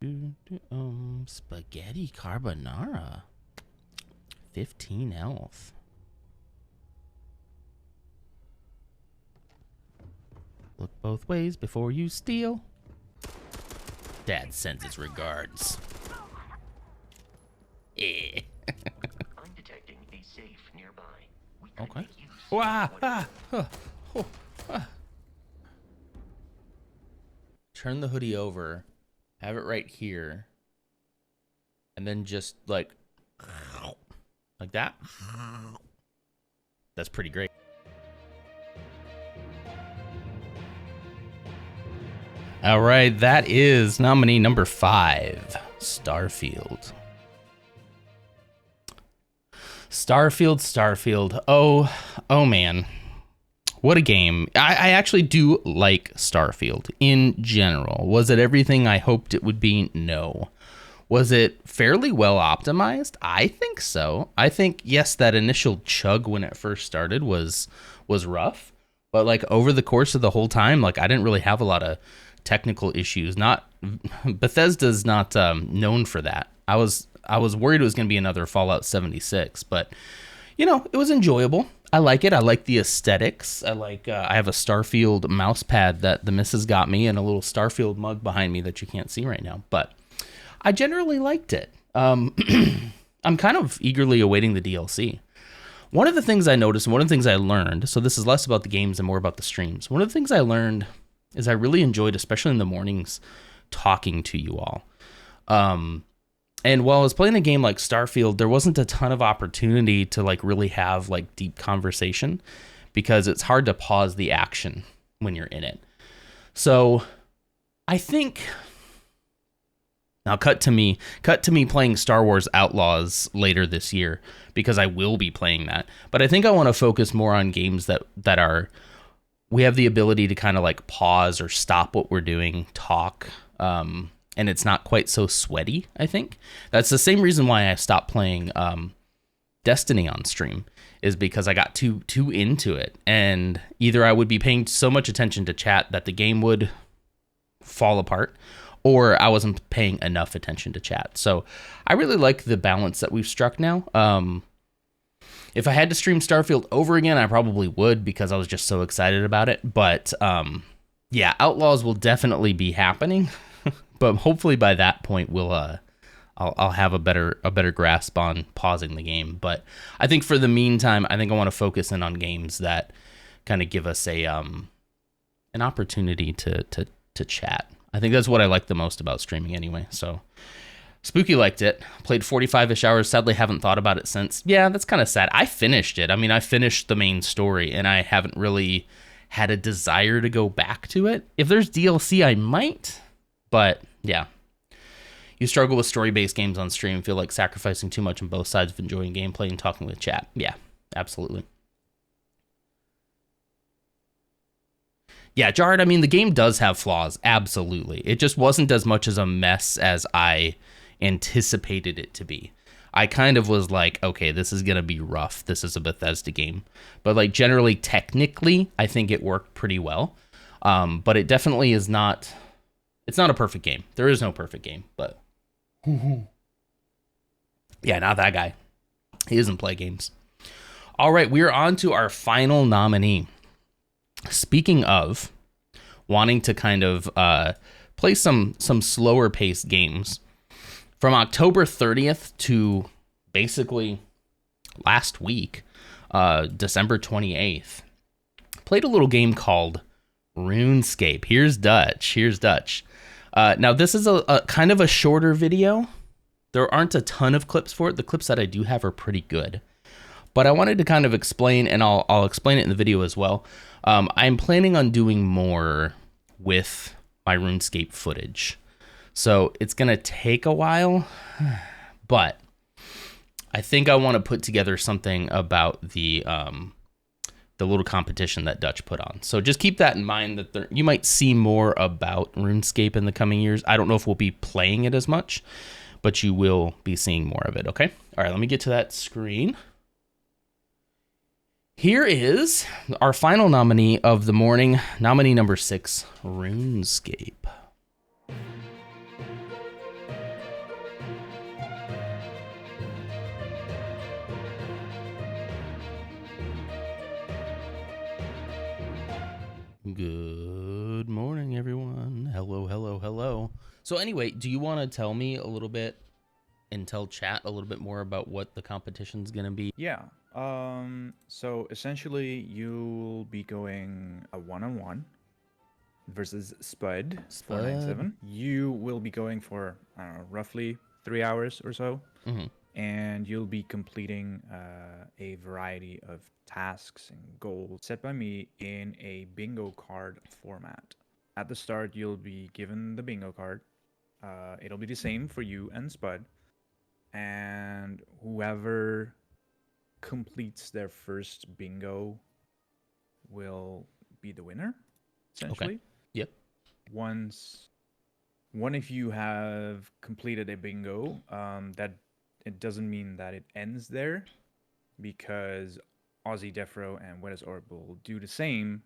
of me. Spaghetti carbonara. 15 health. Look both ways before you steal. Dad sends his regards. Eh. I'm detecting a safe nearby. We could Okay. make use of Wah, what- ah, oh, ah. Turn the hoodie over. Have it right here. And then just like that. That's pretty great. All right, that is nominee number 5, Starfield. Starfield. Oh man. What a game. I actually do like Starfield in general. Was it everything I hoped it would be? No. Was it fairly well optimized? I think so. I think, yes, that initial chug when it first started was rough. But like over the course of the whole time, like I didn't really have a lot of technical issues. Not Bethesda's not known for that. I was worried it was going to be another Fallout 76, but you know, it was enjoyable. I like it. I like the aesthetics. I have a Starfield mouse pad that the missus got me and a little Starfield mug behind me that you can't see right now, but I generally liked it. I'm kind of eagerly awaiting the DLC. One of the things I noticed and one of the things I learned, so this is less about the games and more about the streams. One of the things I learned is I really enjoyed, especially in the mornings, talking to you all. And while I was playing a game like Starfield, there wasn't a ton of opportunity to like really have like deep conversation because it's hard to pause the action when you're in it. So I think now cut to me playing Star Wars Outlaws later this year because I will be playing that. But I think I want to focus more on games that are we have the ability to kind of like pause or stop what we're doing, talk, and it's not quite so sweaty, I think. That's the same reason why I stopped playing Destiny on stream, is because I got too into it. And either I would be paying so much attention to chat that the game would fall apart, or I wasn't paying enough attention to chat. So I really like the balance that we've struck now. If I had to stream Starfield over again, I probably would because I was just so excited about it. But yeah, Outlaws will definitely be happening, but hopefully by that point I'll have a better grasp on pausing the game. But I think for the meantime, I think I want to focus in on games that kind of give us an opportunity to chat. I think that's what I like the most about streaming anyway. So Spooky liked it, played 45-ish hours. Sadly, haven't thought about it since. Yeah, that's kind of sad. I finished it. I mean, I finished the main story, and I haven't really had a desire to go back to it. If there's DLC, I might, but yeah. You struggle with story-based games on stream, feel like sacrificing too much on both sides of enjoying gameplay and talking with chat. Yeah, absolutely. Yeah, Jared, I mean, the game does have flaws, absolutely. It just wasn't as much as a mess as I anticipated it to be. I kind of was like, okay, this is going to be rough. This is a Bethesda game. But like generally, technically, I think it worked pretty well. But it definitely is not, it's not a perfect game. There is no perfect game, but yeah, not that guy. He doesn't play games. All right, we are on to our final nominee. Speaking of wanting to kind of play some slower paced games, from October 30th to basically last week, December 28th, played a little game called RuneScape. Here's Dutch. Now, this is a kind of a shorter video. There aren't a ton of clips for it. The clips that I do have are pretty good. But I wanted to kind of explain, and I'll explain it in the video as well. I'm planning on doing more with my RuneScape footage. So it's going to take a while, but I think I want to put together something about the little competition that Dutch put on. So just keep that in mind, that you might see more about RuneScape in the coming years. I don't know if we'll be playing it as much, but you will be seeing more of it, okay? All right, let me get to that screen. Here is our final nominee of the morning, nominee number 6, RuneScape. Good morning, everyone. Hello. So anyway, do you want to tell me a little bit and tell chat a little bit more about what the competition's going to be? Yeah. So essentially you'll be going a one-on-one versus Spud 497. You will be going for, I don't know, roughly 3 hours or so. Mm-hmm. And you'll be completing a variety of tasks and goals set by me in a bingo card format. At the start, you'll be given the bingo card. It'll be the same for you and Spud. And whoever completes their first bingo will be the winner, essentially. Okay. Yep. One of you have completed a bingo, that it doesn't mean that it ends there, because Aussie Defro and Wetters Orb will do the same,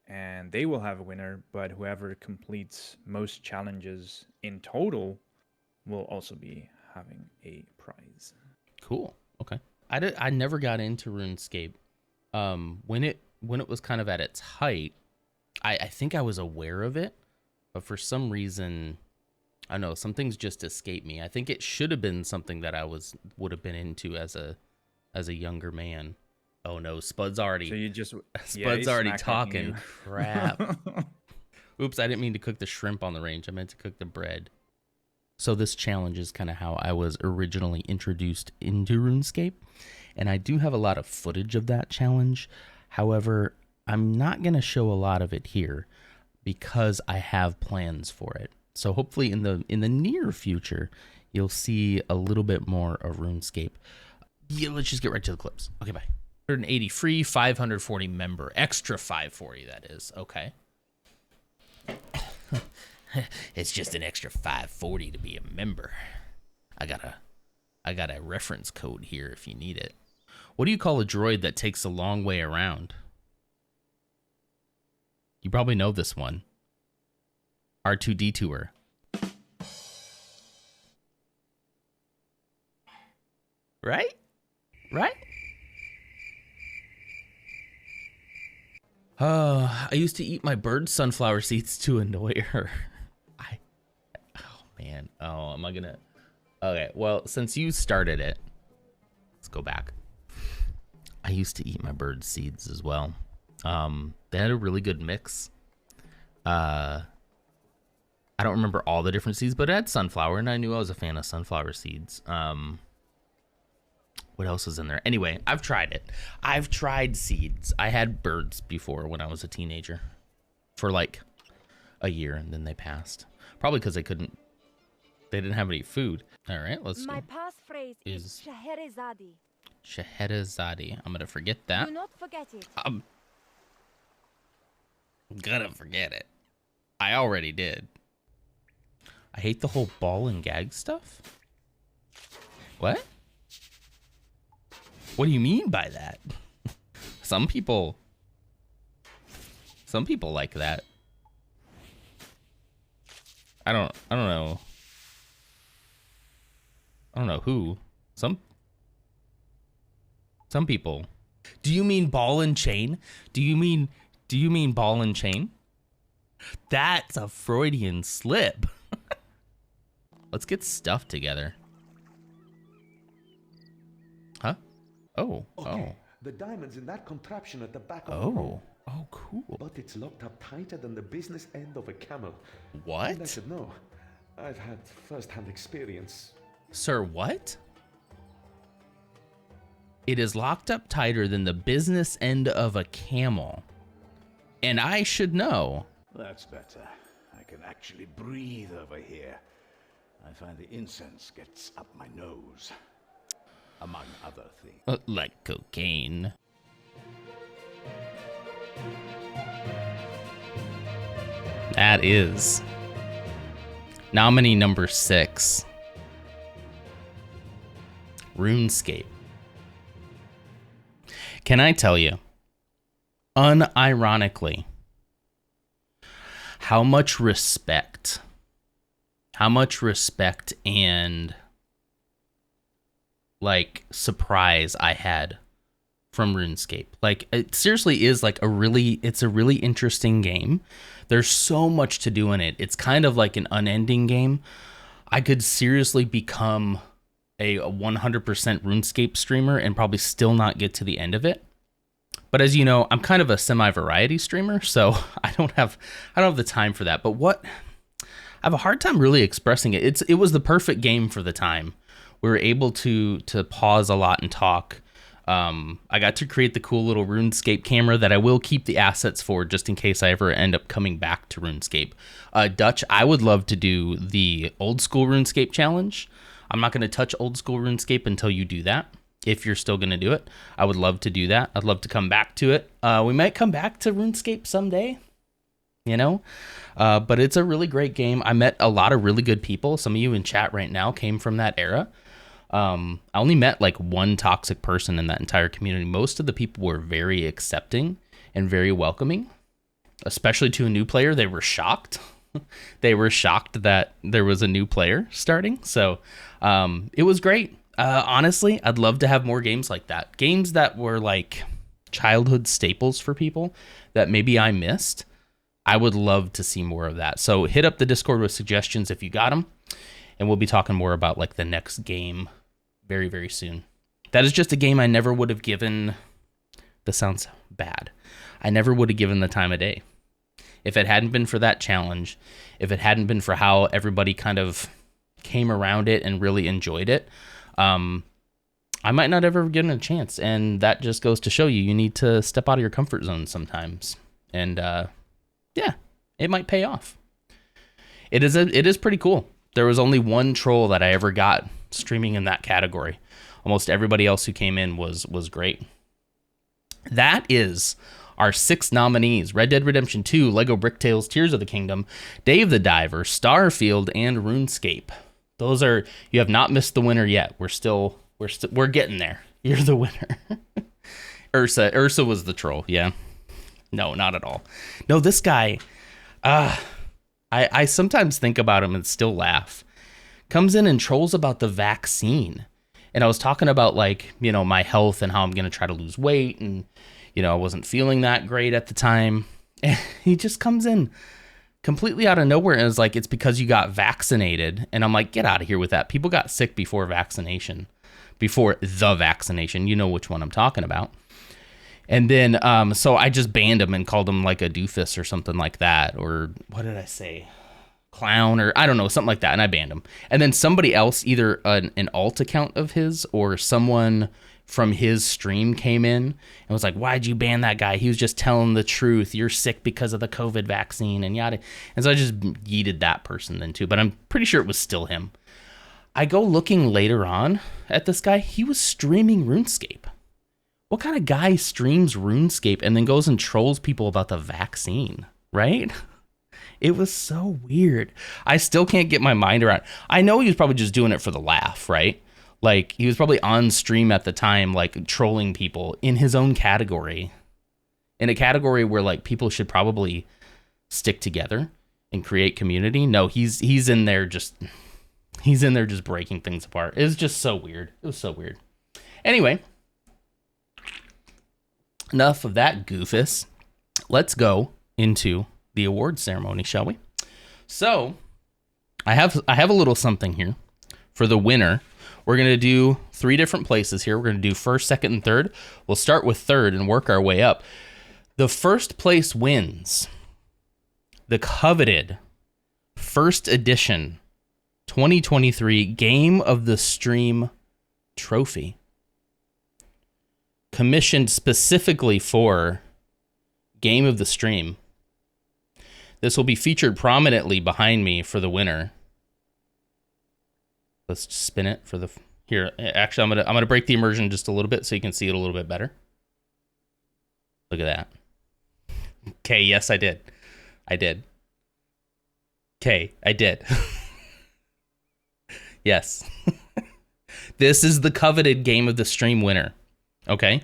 and they will have a winner, but whoever completes most challenges in total will also be having a prize. Cool. Okay. I never got into RuneScape. When it was kind of at its height, I think I was aware of it, but for some reason, I don't know, some things just escape me. I think it should have been something that I would have been into as a younger man. Oh no, Spud's already. So you just Spud's already talking crap. Oops, I didn't mean to cook the shrimp on the range. I meant to cook the bread. So this challenge is kind of how I was originally introduced into RuneScape, and I do have a lot of footage of that challenge. However, I'm not going to show a lot of it here because I have plans for it. So hopefully in the near future, you'll see a little bit more of RuneScape. Yeah, let's just get right to the clips. Okay, bye. 180 free, 540 member, extra 540 that is. Okay. It's just an extra 540 to be a member. I got a reference code here if you need it. What do you call a droid that takes a long way around? You probably know this one. R2D2er. Right? I used to eat my bird's sunflower seeds to annoy her. Oh man. Oh, am I gonna? Okay. Well, since you started it, let's go back. I used to eat my bird's seeds as well. They had a really good mix. I don't remember all the different seeds, but it had sunflower, and I knew I was a fan of sunflower seeds. What else is in there? Anyway, I've tried it. I've tried seeds. I had birds before when I was a teenager for like a year, and then they passed. Probably because they didn't have any food. All right, let's My see. passphrase is Scheherazade. Scheherazade. I'm gonna forget that. Do not forget it. I'm gonna forget it. I already did. I hate the whole ball and gag stuff. What? What do you mean by that? Some people like that. I don't know. I don't know who. Some people. Do you mean ball and chain? Do you mean ball and chain? That's a Freudian slip. Let's get stuff together. Huh? Oh. Okay. The diamond's in that contraption at the back of the room. Oh, cool. But it's locked up tighter than the business end of a camel. What? And I should know. I've had first-hand experience. Sir, what? It is locked up tighter than the business end of a camel. And I should know. That's better. I can actually breathe over here. I find the incense gets up my nose, among other things. Like cocaine. That is nominee number 6. RuneScape. Can I tell you, unironically, how much respect and like surprise I had from RuneScape. Like, it seriously is like it's a really interesting game. There's so much to do in it. It's kind of like an unending game. I could seriously become a 100% RuneScape streamer and probably still not get to the end of it. But as you know, I'm kind of a semi-variety streamer, so I don't have the time for that. But I have a hard time really expressing it. It was the perfect game for the time. We were able to pause a lot and talk. I got to create the cool little RuneScape camera that I will keep the assets for just in case I ever end up coming back to RuneScape. Dutch, I would love to do the old school RuneScape challenge. I'm not going to touch old school RuneScape until you do that. If you're still going to do it, I would love to do that. I'd love to come back to it. We might come back to RuneScape someday, you know, but it's a really great game. I met a lot of really good people. Some of you in chat right now came from that era. I only met like one toxic person in that entire community. Most of the people were very accepting and very welcoming, especially to a new player. They were shocked. They were shocked that there was a new player starting. So it was great. Honestly, I'd love to have more games like that. Games that were like childhood staples for people that maybe I missed. I would love to see more of that. So hit up the Discord with suggestions if you got them. And we'll be talking more about like the next game very, very soon. That is just a game I never would have given. This sounds bad. I never would have given the time of day. If it hadn't been for that challenge, if it hadn't been for how everybody kind of came around it and really enjoyed it, I might not ever have given it a chance. And that just goes to show you need to step out of your comfort zone sometimes. And yeah, it might pay off. It is pretty cool. There was only one troll that I ever got streaming in that category. Almost everybody else who came in was great. That is our 6 nominees: Red Dead Redemption 2, Lego Brick Tales, Tears of the Kingdom, Dave the Diver, Starfield, and RuneScape. Those are, you have not missed the winner yet. We're getting there. You're the winner. Ursa was the troll. Yeah. No, not at all. No, this guy, I sometimes think about him and still laugh. Comes in and trolls about the vaccine And I was talking about like, you know, my health and how I'm going to try to lose weight. And, you know, I wasn't feeling that great at the time. And he just comes in completely out of nowhere and is like, it's because you got vaccinated. And I'm like, get out of here with that. People got sick before vaccination, before the vaccination. You know which one I'm talking about. And then, so I just banned him and called him like a doofus or something like that. Or what did I say? Clown, or I don't know, something like that. And I banned him. And then somebody else, either an alt account of his or someone from his stream came in and was like, why'd you ban that guy? He was just telling the truth. You're sick because of the COVID vaccine and yada. And so I just yeeted that person then too. But I'm pretty sure it was still him. I go looking later on at this guy. He was streaming RuneScape. What kind of guy streams RuneScape and then goes and trolls people about the vaccine, right? It was so weird. I still can't get my mind around. I know he was probably just doing it for the laugh, right? Like, he was probably on stream at the time, like, trolling people in his own category. In a category where, like, people should probably stick together and create community. No, he's in there just breaking things apart. It was just so weird. It was so weird. Anyway, enough of that goofus. Let's go into the awards ceremony, shall we? So, I have a little something here for the winner. We're going to do 3 different places here. We're going to do first, second, and third. We'll start with third and work our way up. The first place wins the coveted first edition 2023 Game of the Stream trophy, commissioned specifically for Game of the Stream. This will be featured prominently behind me for the winner. Let's spin it for the here. Actually, I'm gonna break the immersion just a little bit so you can see it a little bit better. Look at that. Okay, yes, I did. Okay, I did. Yes. This is the coveted Game of the Stream winner. Okay?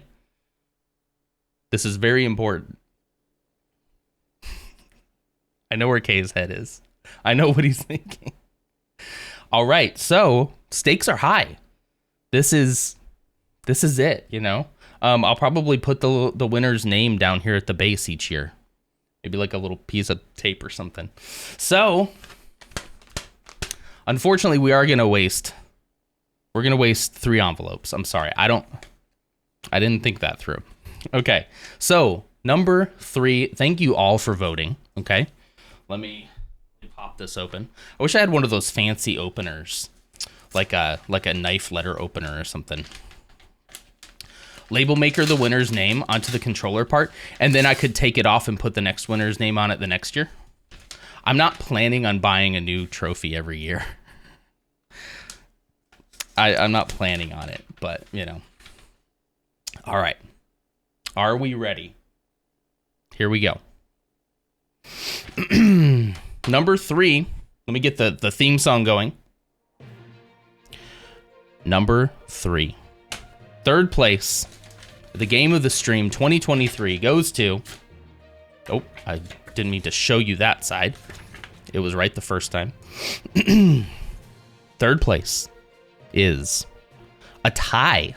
This is very important. I know where Kay's head is. I know what he's thinking. All right, so stakes are high. This is it, you know? I'll probably put the winner's name down here at the base each year. Maybe like a little piece of tape or something. So, unfortunately, we're going to waste 3 envelopes. I'm sorry. I didn't think that through. Okay. So, number 3, thank you all for voting. Okay. Let me pop this open. I wish I had one of those fancy openers, like a knife letter opener or something. Label maker the winner's name onto the controller part, and then I could take it off and put the next winner's name on it the next year. I'm not planning on buying a new trophy every year. I'm not planning on it, but, you know. All right. Are we ready? Here we go. Number 3. Let me get the theme song going. Number 3. Third place. The Game of the Stream 2023 goes to... Oh, I didn't mean to show you that side. It was right the first time. Third place is a tie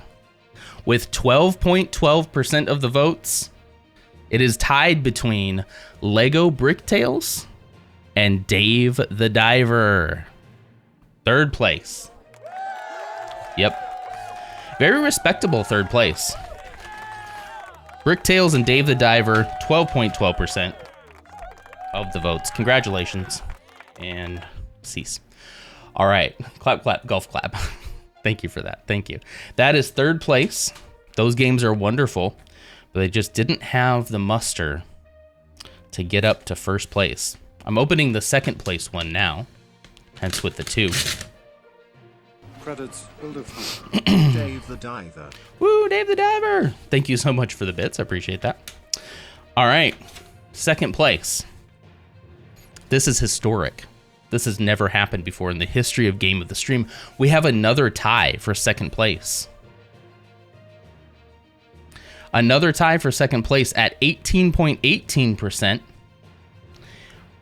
with 12.12% of the votes. It is tied between Lego Bricktales and Dave the Diver. Third place. Yep. Very respectable third place. Bricktales and Dave the Diver, 12.12% of the votes. Congratulations. And cease. All right. Clap, clap, golf clap. Thank you for that. Thank you. That is third place. Those games are wonderful, but they just didn't have the muster to get up to first place. I'm opening the second place one now, hence with the 2. Credits Builder Dave the Diver. Woo, Dave the Diver! Thank you so much for the bits. I appreciate that. All right, second place. This is historic. This has never happened before in the history of Game of the Stream. We have another tie for second place. Another tie for second place at 18.18%.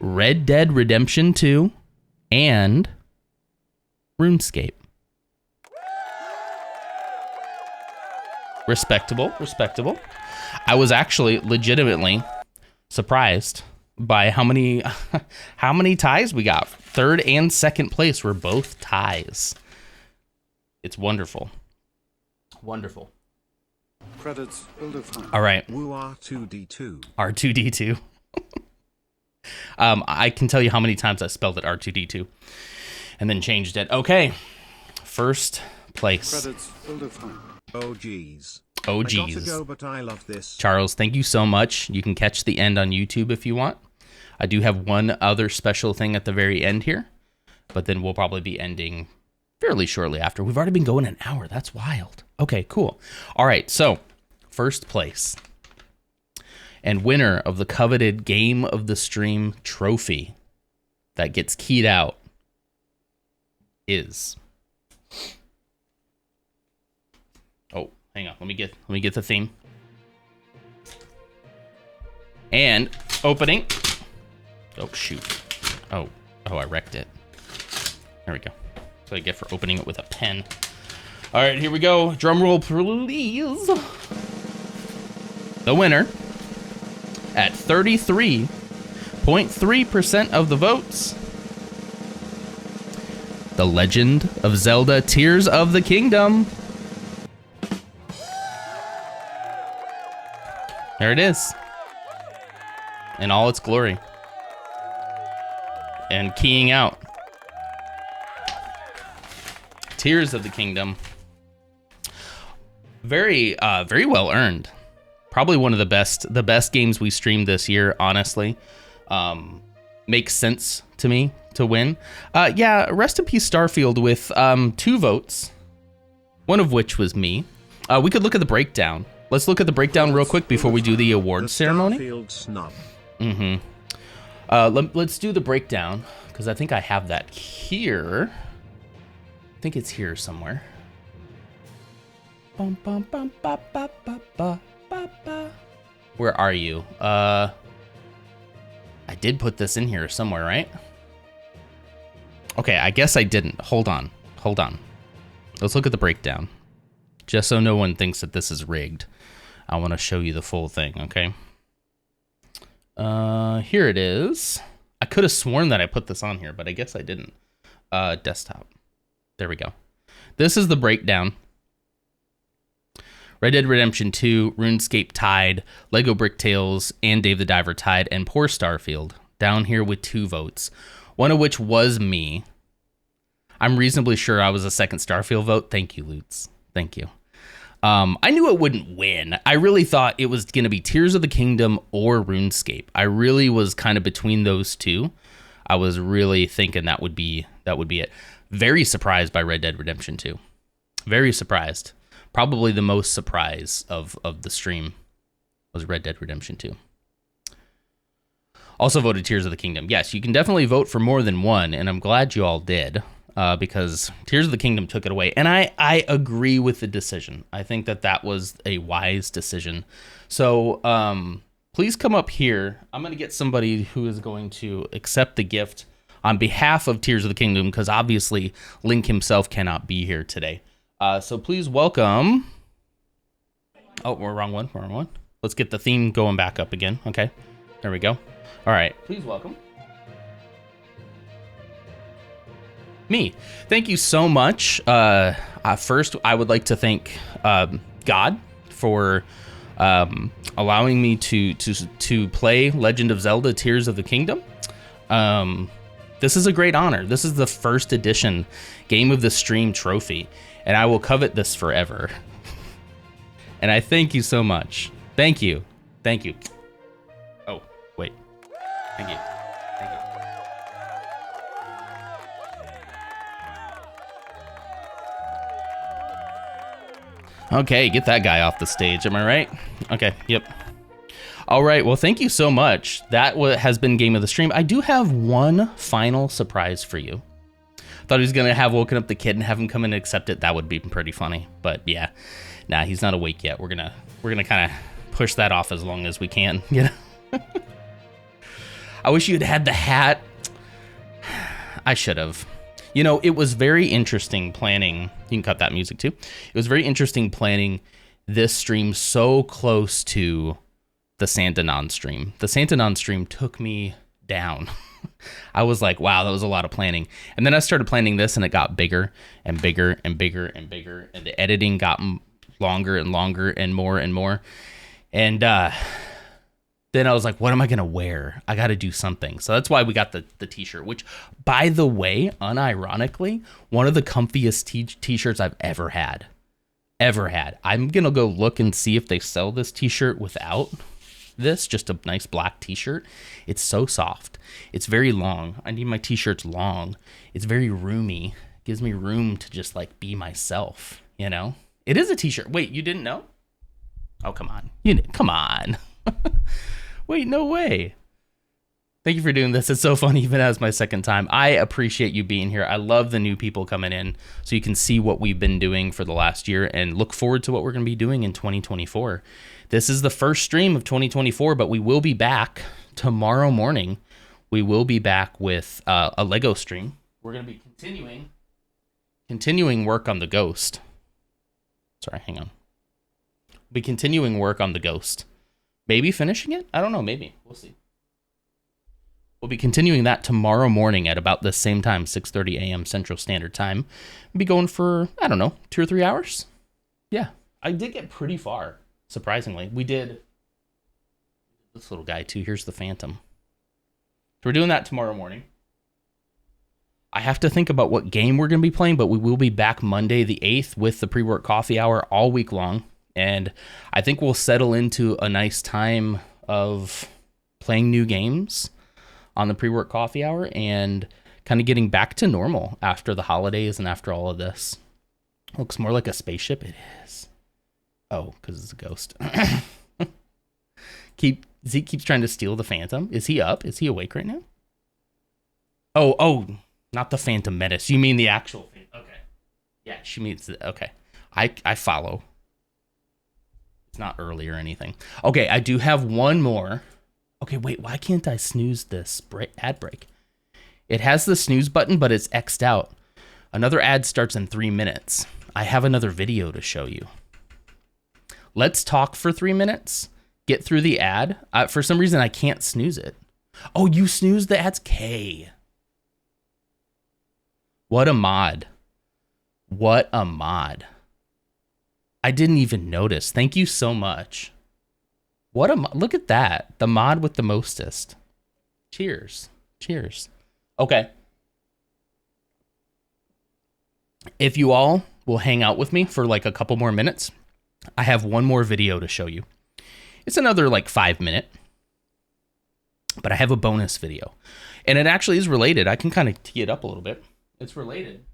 Red Dead Redemption 2 and RuneScape. Respectable, respectable. I was actually legitimately surprised by how many ties we got. Third and second place were both ties. It's wonderful. Wonderful. Credits ill-defined. All right. Woo R2D2. R2D2. I can tell you how many times I spelled it R2D2 and then changed it. Okay. First place. Credits ill-defined. Oh geez. Oh I got to geez. go, but I love this. Charles, thank you so much. You can catch the end on YouTube if you want. I do have one other special thing at the very end here, but then we'll probably be ending fairly shortly after. We've already been going an hour. That's wild. Okay, cool. All right, so first place and winner of the coveted Game of the Stream trophy that gets keyed out is... Oh, hang on. Let me get the theme. And opening. Oh shoot. Oh, I wrecked it. There we go. That's what I get for opening it with a pen. All right, here we go. Drum roll, please. The winner at 33.3% of the votes. The Legend of Zelda: Tears of the Kingdom. There it is. In all its glory. And keying out. Tears of the Kingdom. Very well earned. Probably one of the best games we streamed this year, honestly. Makes sense to me to win. Yeah, rest in peace Starfield with 2 votes. One of which was me. We could look at the breakdown. Let's look at the breakdown real quick before we do the award ceremony. Starfield snub. Let's do the breakdown, because I think I have that here. I think it's here somewhere. Bum, bum, bum, ba, ba, ba, ba, ba, ba. Where are you? I did put this in here somewhere, right? Okay, I guess I didn't. Hold on. Let's look at the breakdown. Just so no one thinks that this is rigged. I want to show you the full thing, okay? Here it is. I could have sworn that I put this on here, but I guess I didn't. Desktop. There we go. This is the breakdown. Red Dead Redemption 2, RuneScape tied, Lego Brick Tales, and Dave the Diver tied, and poor Starfield down here with 2 votes, one of which was me. I'm reasonably sure I was a second Starfield vote. Thank you, Lutz. Thank you. I knew it wouldn't win. I really thought it was going to be Tears of the Kingdom or RuneScape. I really was kind of between those two. I was really thinking that would be it. Very surprised by Red Dead Redemption 2. Very surprised. Probably the most surprise of the stream was Red Dead Redemption 2. Also voted Tears of the Kingdom. Yes, you can definitely vote for more than one, and I'm glad you all did. Because Tears of the Kingdom took it away. And I agree with the decision. I think that was a wise decision. So please come up here. I'm going to get somebody who is going to accept the gift on behalf of Tears of the Kingdom, because obviously Link himself cannot be here today. So please welcome... Oh, we're wrong one. Let's get the theme going back up again. Okay, there we go. All right, please welcome... me. Thank you so much. First, I would like to thank God for allowing me to play Legend of Zelda: Tears of the Kingdom. This is a great honor. This is the first edition Game of the Stream trophy, and I will covet this forever. And I thank you so much. Thank you. Oh, wait. Thank you. Okay, get that guy off the stage. Am I right? Okay, yep. All right, well, thank you so much. That has been Game of the Stream. I do have one final surprise for you. Thought he was going to have woken up the kid and have him come in and accept it. That would be pretty funny. But yeah, nah, he's not awake yet. We're gonna kind of push that off as long as we can. You know? I wish you'd had the hat. I should have. You know, it was very interesting planning. You can cut that music too. It was very interesting planning this stream so close to the Santanon stream. The Santanon stream took me down. I was like, wow, that was a lot of planning. And then I started planning this, and it got bigger and bigger and bigger and bigger. And the editing got longer and longer and more and more. And then I was like, what am I going to wear? I got to do something. So that's why we got the t-shirt, which, by the way, unironically, one of the comfiest t-shirts I've ever had. I'm going to go look and see if they sell this t-shirt without this, just a nice black t-shirt. It's so soft. It's very long. I need my t-shirts long. It's very roomy. It gives me room to just like be myself, you know? It is a t-shirt. Wait, you didn't know? Oh, come on. Come on. Wait, no way. Thank you for doing this. It's so fun, even as my second time. I appreciate you being here. I love the new people coming in so you can see what we've been doing for the last year and look forward to what we're going to be doing in 2024. This is the first stream of 2024, but we will be back tomorrow morning. We will be back with a Lego stream. We're going to be continuing work on the Ghost. Sorry, hang on. We'll be continuing work on the Ghost. Maybe finishing it? I don't know, maybe. We'll see. We'll be continuing that tomorrow morning at about the same time, 6:30 a.m. Central Standard Time. We'll be going for, I don't know, 2 or 3 hours? Yeah, I did get pretty far, surprisingly. We did this little guy, too. Here's the Phantom. So we're doing that tomorrow morning. I have to think about what game we're going to be playing, but we will be back Monday the 8th with the pre-work coffee hour all week long. And I think we'll settle into a nice time of playing new games on the pre-work coffee hour and kind of getting back to normal after the holidays and after all of this. Looks more like a spaceship. It is. Oh, because it's a ghost. Zeke keeps trying to steal the Phantom. Is he up? Is he awake right now? Oh, not the Phantom Menace. You mean the actual Phantom. Okay. Yeah, she means, okay. I follow. It's not early or anything. Okay, I do have one more. Okay, wait, why can't I snooze this ad break? It has the snooze button, but it's X'd out. Another ad starts in 3 minutes. I have another video to show you. Let's talk for 3 minutes. Get through the ad. For some reason, I can't snooze it. Oh, you snoozed the ads? K. What a mod. What a mod. I didn't even notice. Thank you so much. What a look at that. The mod with the mostest. Cheers. Cheers. Okay. If you all will hang out with me for like a couple more minutes, I have one more video to show you. It's another like 5 minute, but I have a bonus video and it actually is related. I can kind of tee it up a little bit. It's related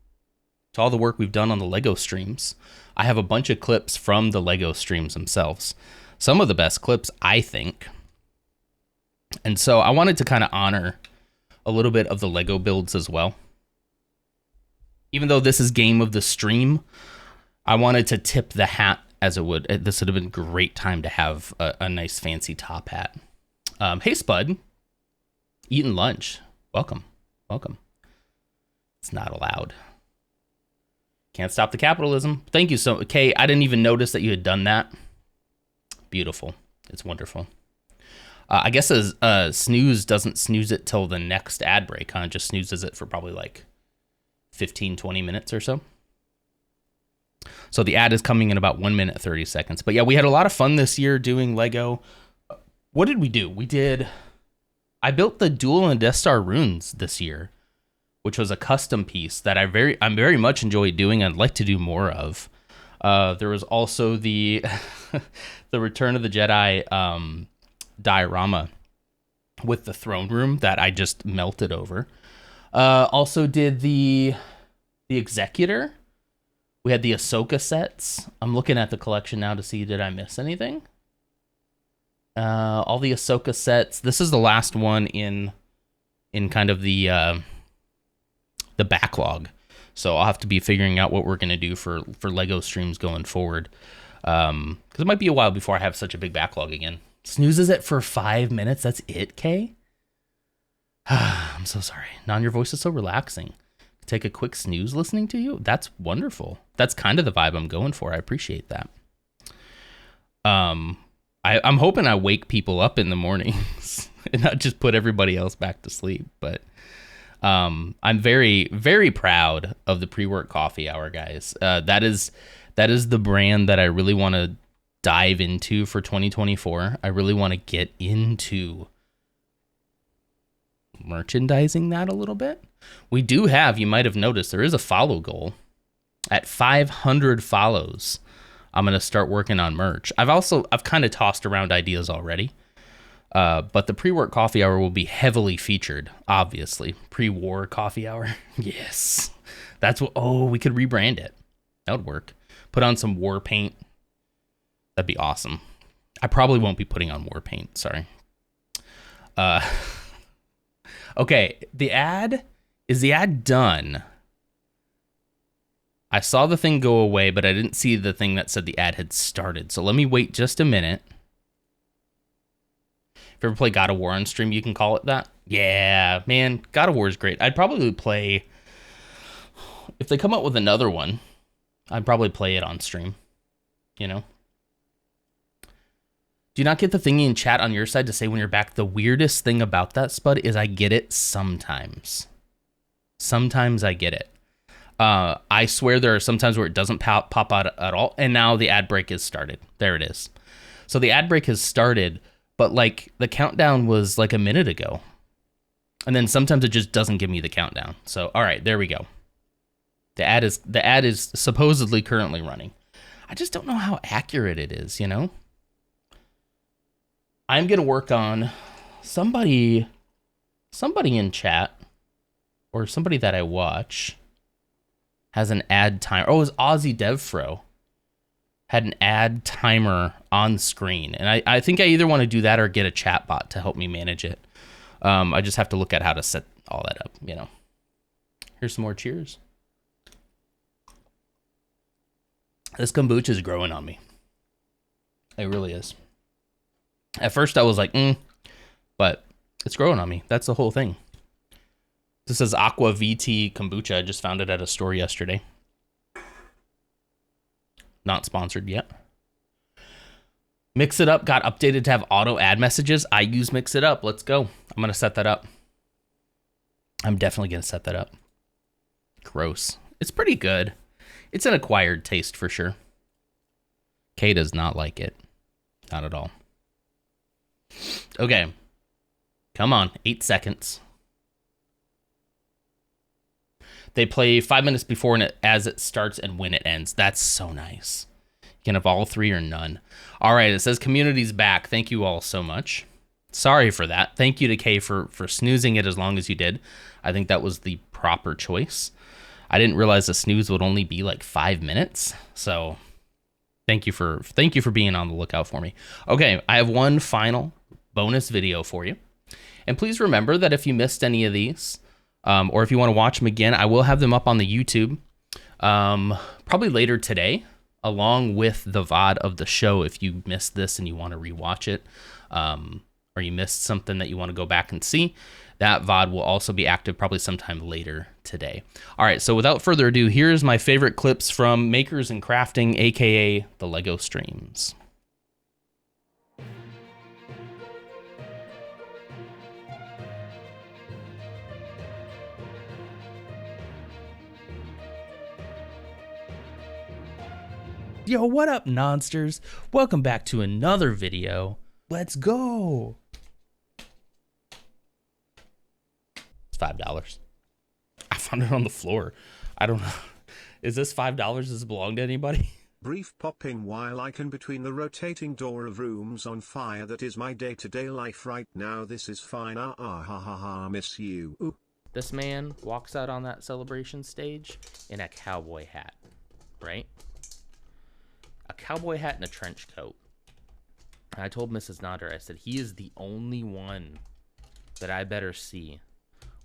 to all the work we've done on the Lego streams. I have a bunch of clips from the Lego streams themselves. Some of the best clips, I think. And so I wanted to kind of honor a little bit of the Lego builds as well. Even though this is game of the stream, I wanted to tip the hat as it would. This would have been a great time to have a nice fancy top hat. Hey, Spud. Eating lunch. Welcome. Welcome. It's not allowed. Can't stop the capitalism. Thank you so much. Kay, I didn't even notice that you had done that. Beautiful. It's wonderful. I guess snooze doesn't snooze it till the next ad break, huh? It just snoozes it for probably like 15, 20 minutes or so. So the ad is coming in about 1 minute, 30 seconds. But yeah, we had a lot of fun this year doing Lego. What did we do? I built the Duel and Death Star runes this year, which was a custom piece that I very much enjoyed doing and I'd like to do more of. There was also the the Return of the Jedi diorama with the throne room that I just melted over. Also did the Executor. We had the Ahsoka sets. I'm looking at the collection now to see, did I miss anything? All the Ahsoka sets. This is the last one in kind of the backlog. So I'll have to be figuring out what we're going to do for Lego streams going forward. Because it might be a while before I have such a big backlog again. Snoozes it for 5 minutes. That's it, Kay? I'm so sorry. Non, your voice is so relaxing. Take a quick snooze listening to you. That's wonderful. That's kind of the vibe I'm going for. I appreciate that. I'm hoping I wake people up in the mornings and not just put everybody else back to sleep. But I'm very, very proud of the pre-work coffee hour, guys. That is the brand that I really want to dive into for 2024. I really want to get into merchandising that a little bit. We do have, you might have noticed, there is a follow goal. At 500 follows, I'm going to start working on merch. I've kind of tossed around ideas already. But the pre-work coffee hour will be heavily featured, obviously. Pre-war coffee hour. Yes. That's what, we could rebrand it. That would work. Put on some war paint. That'd be awesome. I probably won't be putting on war paint. Sorry. Okay. Is the ad done? I saw the thing go away, but I didn't see the thing that said the ad had started. So let me wait just a minute. If you ever play God of War on stream, you can call it that. Yeah, man, God of War is great. I'd probably play, if they come up with another one, I'd probably play it on stream, you know? Do you not get the thingy in chat on your side to say when you're back? The weirdest thing about that, Spud, is I get it sometimes. Sometimes I get it. I swear there are some times where it doesn't pop out at all, and now the ad break has started. There it is. So the ad break has started, but like the countdown was like a minute ago. And then sometimes it just doesn't give me the countdown. So, all right, there we go. The ad is supposedly currently running. I just don't know how accurate it is, you know? I'm going to work on somebody in chat or somebody that I watch has an ad timer. Oh, it was Aussie DevFro. Had an ad timer on screen. And I think I either want to do that or get a chat bot to help me manage it. I just have to look at how to set all that up, you know. Here's some more cheers. This kombucha is growing on me. It really is. At first I was like, but it's growing on me. That's the whole thing. This is Aqua VT kombucha. I just found it at a store yesterday. Not sponsored yet. Mix It Up got updated to have auto ad messages. I use Mix It Up. Let's go. I'm going to set that up. I'm definitely going to set that up. Gross. It's pretty good. It's an acquired taste for sure. Kay does not like it. Not at all. Okay. Come on. 8 seconds. They play 5 minutes before and as it starts and when it ends. That's so nice. You can have all three or none. All right, it says community's back. Thank you all so much. Sorry for that. Thank you to Kay for snoozing it as long as you did. I think that was the proper choice. I didn't realize the snooze would only be like 5 minutes. So thank you for being on the lookout for me. Okay, I have one final bonus video for you. And please remember that if you missed any of these, or if you want to watch them again, I will have them up on the YouTube probably later today, along with the VOD of the show if you missed this and you want to rewatch it, or you missed something that you want to go back and see. That VOD will also be active probably sometime later today. All right, so without further ado, here's my favorite clips from Makers and Crafting, aka the LEGO Streams. Yo, what up, nonsters? Welcome back to another video. Let's go. It's $5. I found it on the floor. I don't know. Is this $5? Does it belong to anybody? Brief popping while I can between the rotating door of rooms on fire. That is my day-to-day life right now. This is fine. Ha ha ha, miss you. Ooh. This man walks out on that celebration stage in a cowboy hat, right? A cowboy hat and a trench coat. And I told Mrs. Nodder, I said, he is the only one that I better see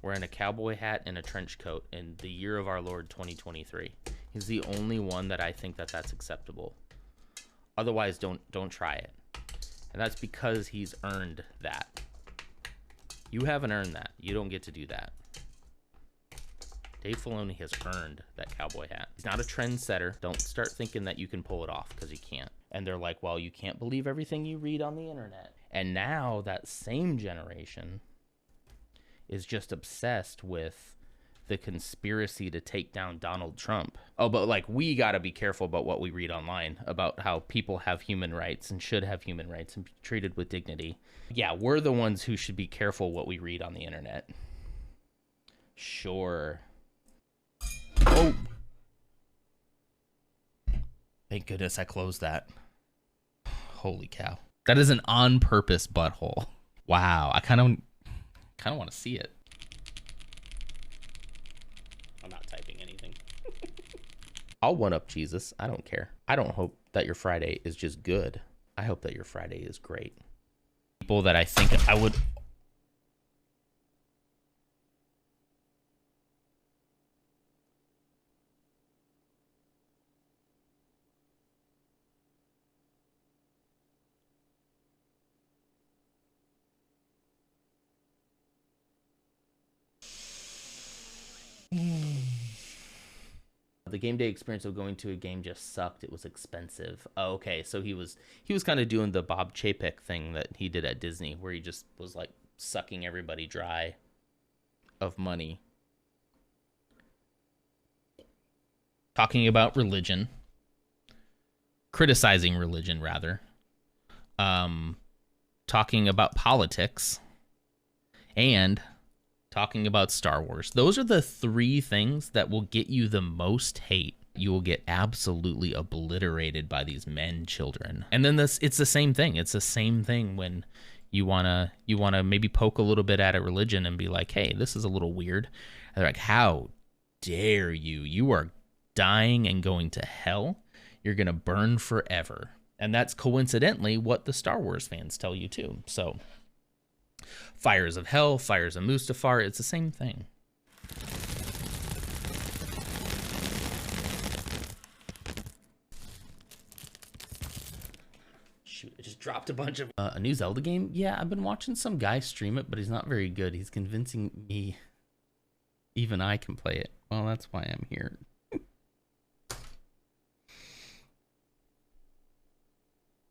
wearing a cowboy hat and a trench coat in the year of our Lord 2023. He's the only one that I think that's acceptable. Otherwise, don't try it. And that's because he's earned that. You haven't earned that. You don't get to do that. Dave Filoni has earned that cowboy hat. He's not a trendsetter. Don't start thinking that you can pull it off, because you can't. And they're like, well, you can't believe everything you read on the internet. And now that same generation is just obsessed with the conspiracy to take down Donald Trump. Oh, but like, we got to be careful about what we read online about how people have human rights and should have human rights and be treated with dignity. Yeah, we're the ones who should be careful what we read on the internet. Sure. Oh. Thank goodness I closed that. Holy cow. That is an on-purpose butthole. Wow, I kind of want to see it. I'm not typing anything. I'll one-up Jesus. I don't care. I don't hope that your Friday is just good. I hope that your Friday is great. People that I think I would... The game day experience of going to a game just sucked. It was expensive. Oh, okay, so he was kind of doing the Bob Chapek thing that he did at Disney, where he just was like sucking everybody dry of money. Talking about religion, criticizing religion rather, talking about politics, and talking about Star Wars. Those are the three things that will get you the most hate. You will get absolutely obliterated by these men children. And then it's the same thing. It's the same thing when you wanna maybe poke a little bit at a religion and be like, hey, this is a little weird. And they're like, how dare you? You are dying and going to hell. You're gonna burn forever. And that's coincidentally what the Star Wars fans tell you too. So Fires of Hell, Fires of Mustafar, it's the same thing. Shoot, I just dropped a bunch of... a new Zelda game? Yeah, I've been watching some guy stream it, but he's not very good. He's convincing me even I can play it. Well, that's why I'm here.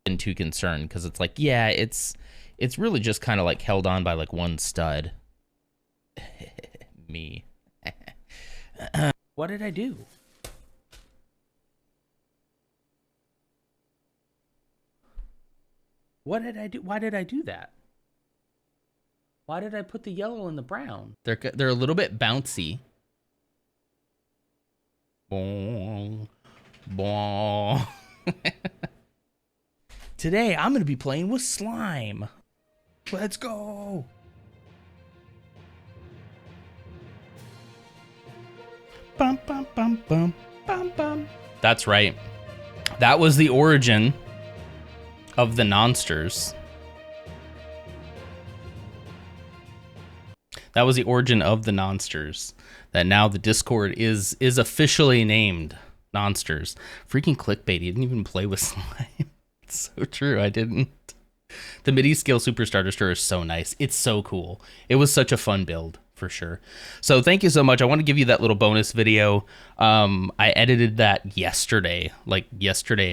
Been too concerned, because it's like, yeah, it's really just kind of like held on by like one stud. Me. What did I do? What did I do? Why did I do that? Why did I put the yellow and the brown? They're a little bit bouncy. Boing, boing. Today I'm going to be playing with slime. Let's go. Bum, bum, bum, bum, bum, bum. That's right. That was the origin of the Nonsters. That was the origin of the Nonsters. That now the Discord is officially named Nonsters. Freaking clickbait. He didn't even play with slime. It's so true. I didn't. The MIDI scale Super Starter Stir is so nice. It's so cool. It was such a fun build for sure. So thank you so much. I want to give you that little bonus video. I edited that yesterday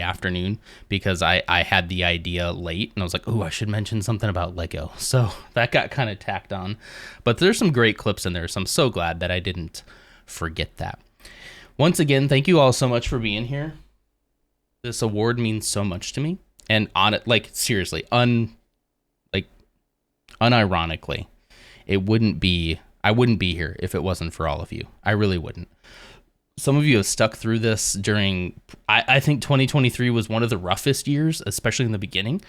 afternoon, because I had the idea late and I was like, oh, I should mention something about Lego. So that got kind of tacked on, but there's some great clips in there. So I'm so glad that I didn't forget that. Once again, thank you all so much for being here. This award means so much to me. And on it, like, seriously, unironically, I wouldn't be here if it wasn't for all of you. I really wouldn't. Some of you have stuck through this during, I think 2023 was one of the roughest years, especially in the beginning,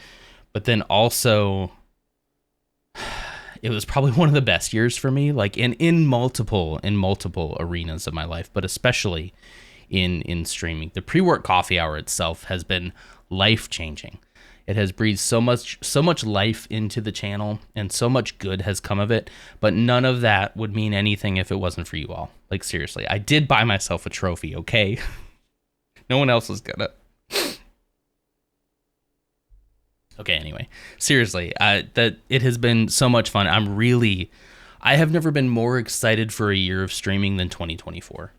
but then also it was probably one of the best years for me, like in multiple arenas of my life, but especially in streaming. The pre-work coffee hour itself has been life-changing. It has breathed so much life into the channel, and so much good has come of it, but none of that would mean anything if it wasn't for you all. Like, seriously, I did buy myself a trophy, okay? No one else was gonna. Okay, anyway, seriously, that it has been so much fun. I'm really I have never been more excited for a year of streaming than 2024.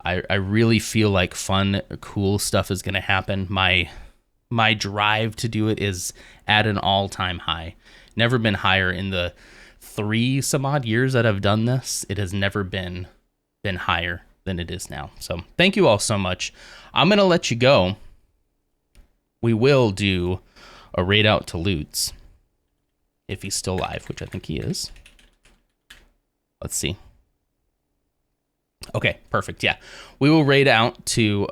I really feel like fun, cool stuff is going to happen. My drive to do it is at an all-time high. Never been higher in the 3 some odd years that I've done this. It has never been higher than it is now. So thank you all so much. I'm going to let you go. We will do a raid out to Lutz if he's still alive, which I think he is. Let's see. Okay, perfect. Yeah, we will raid out to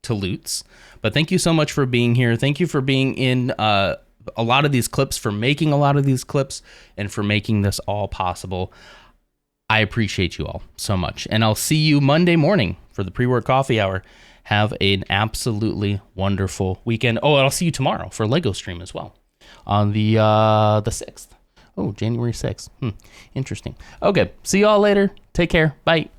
Lutz. But thank you so much for being here. Thank you for being in a lot of these clips, for making a lot of these clips, and for making this all possible. I appreciate you all so much. And I'll see you Monday morning for the pre-work coffee hour. Have an absolutely wonderful weekend. Oh, and I'll see you tomorrow for Lego stream as well on the 6th. Oh, January 6th. Interesting. Okay, see you all later. Take care. Bye.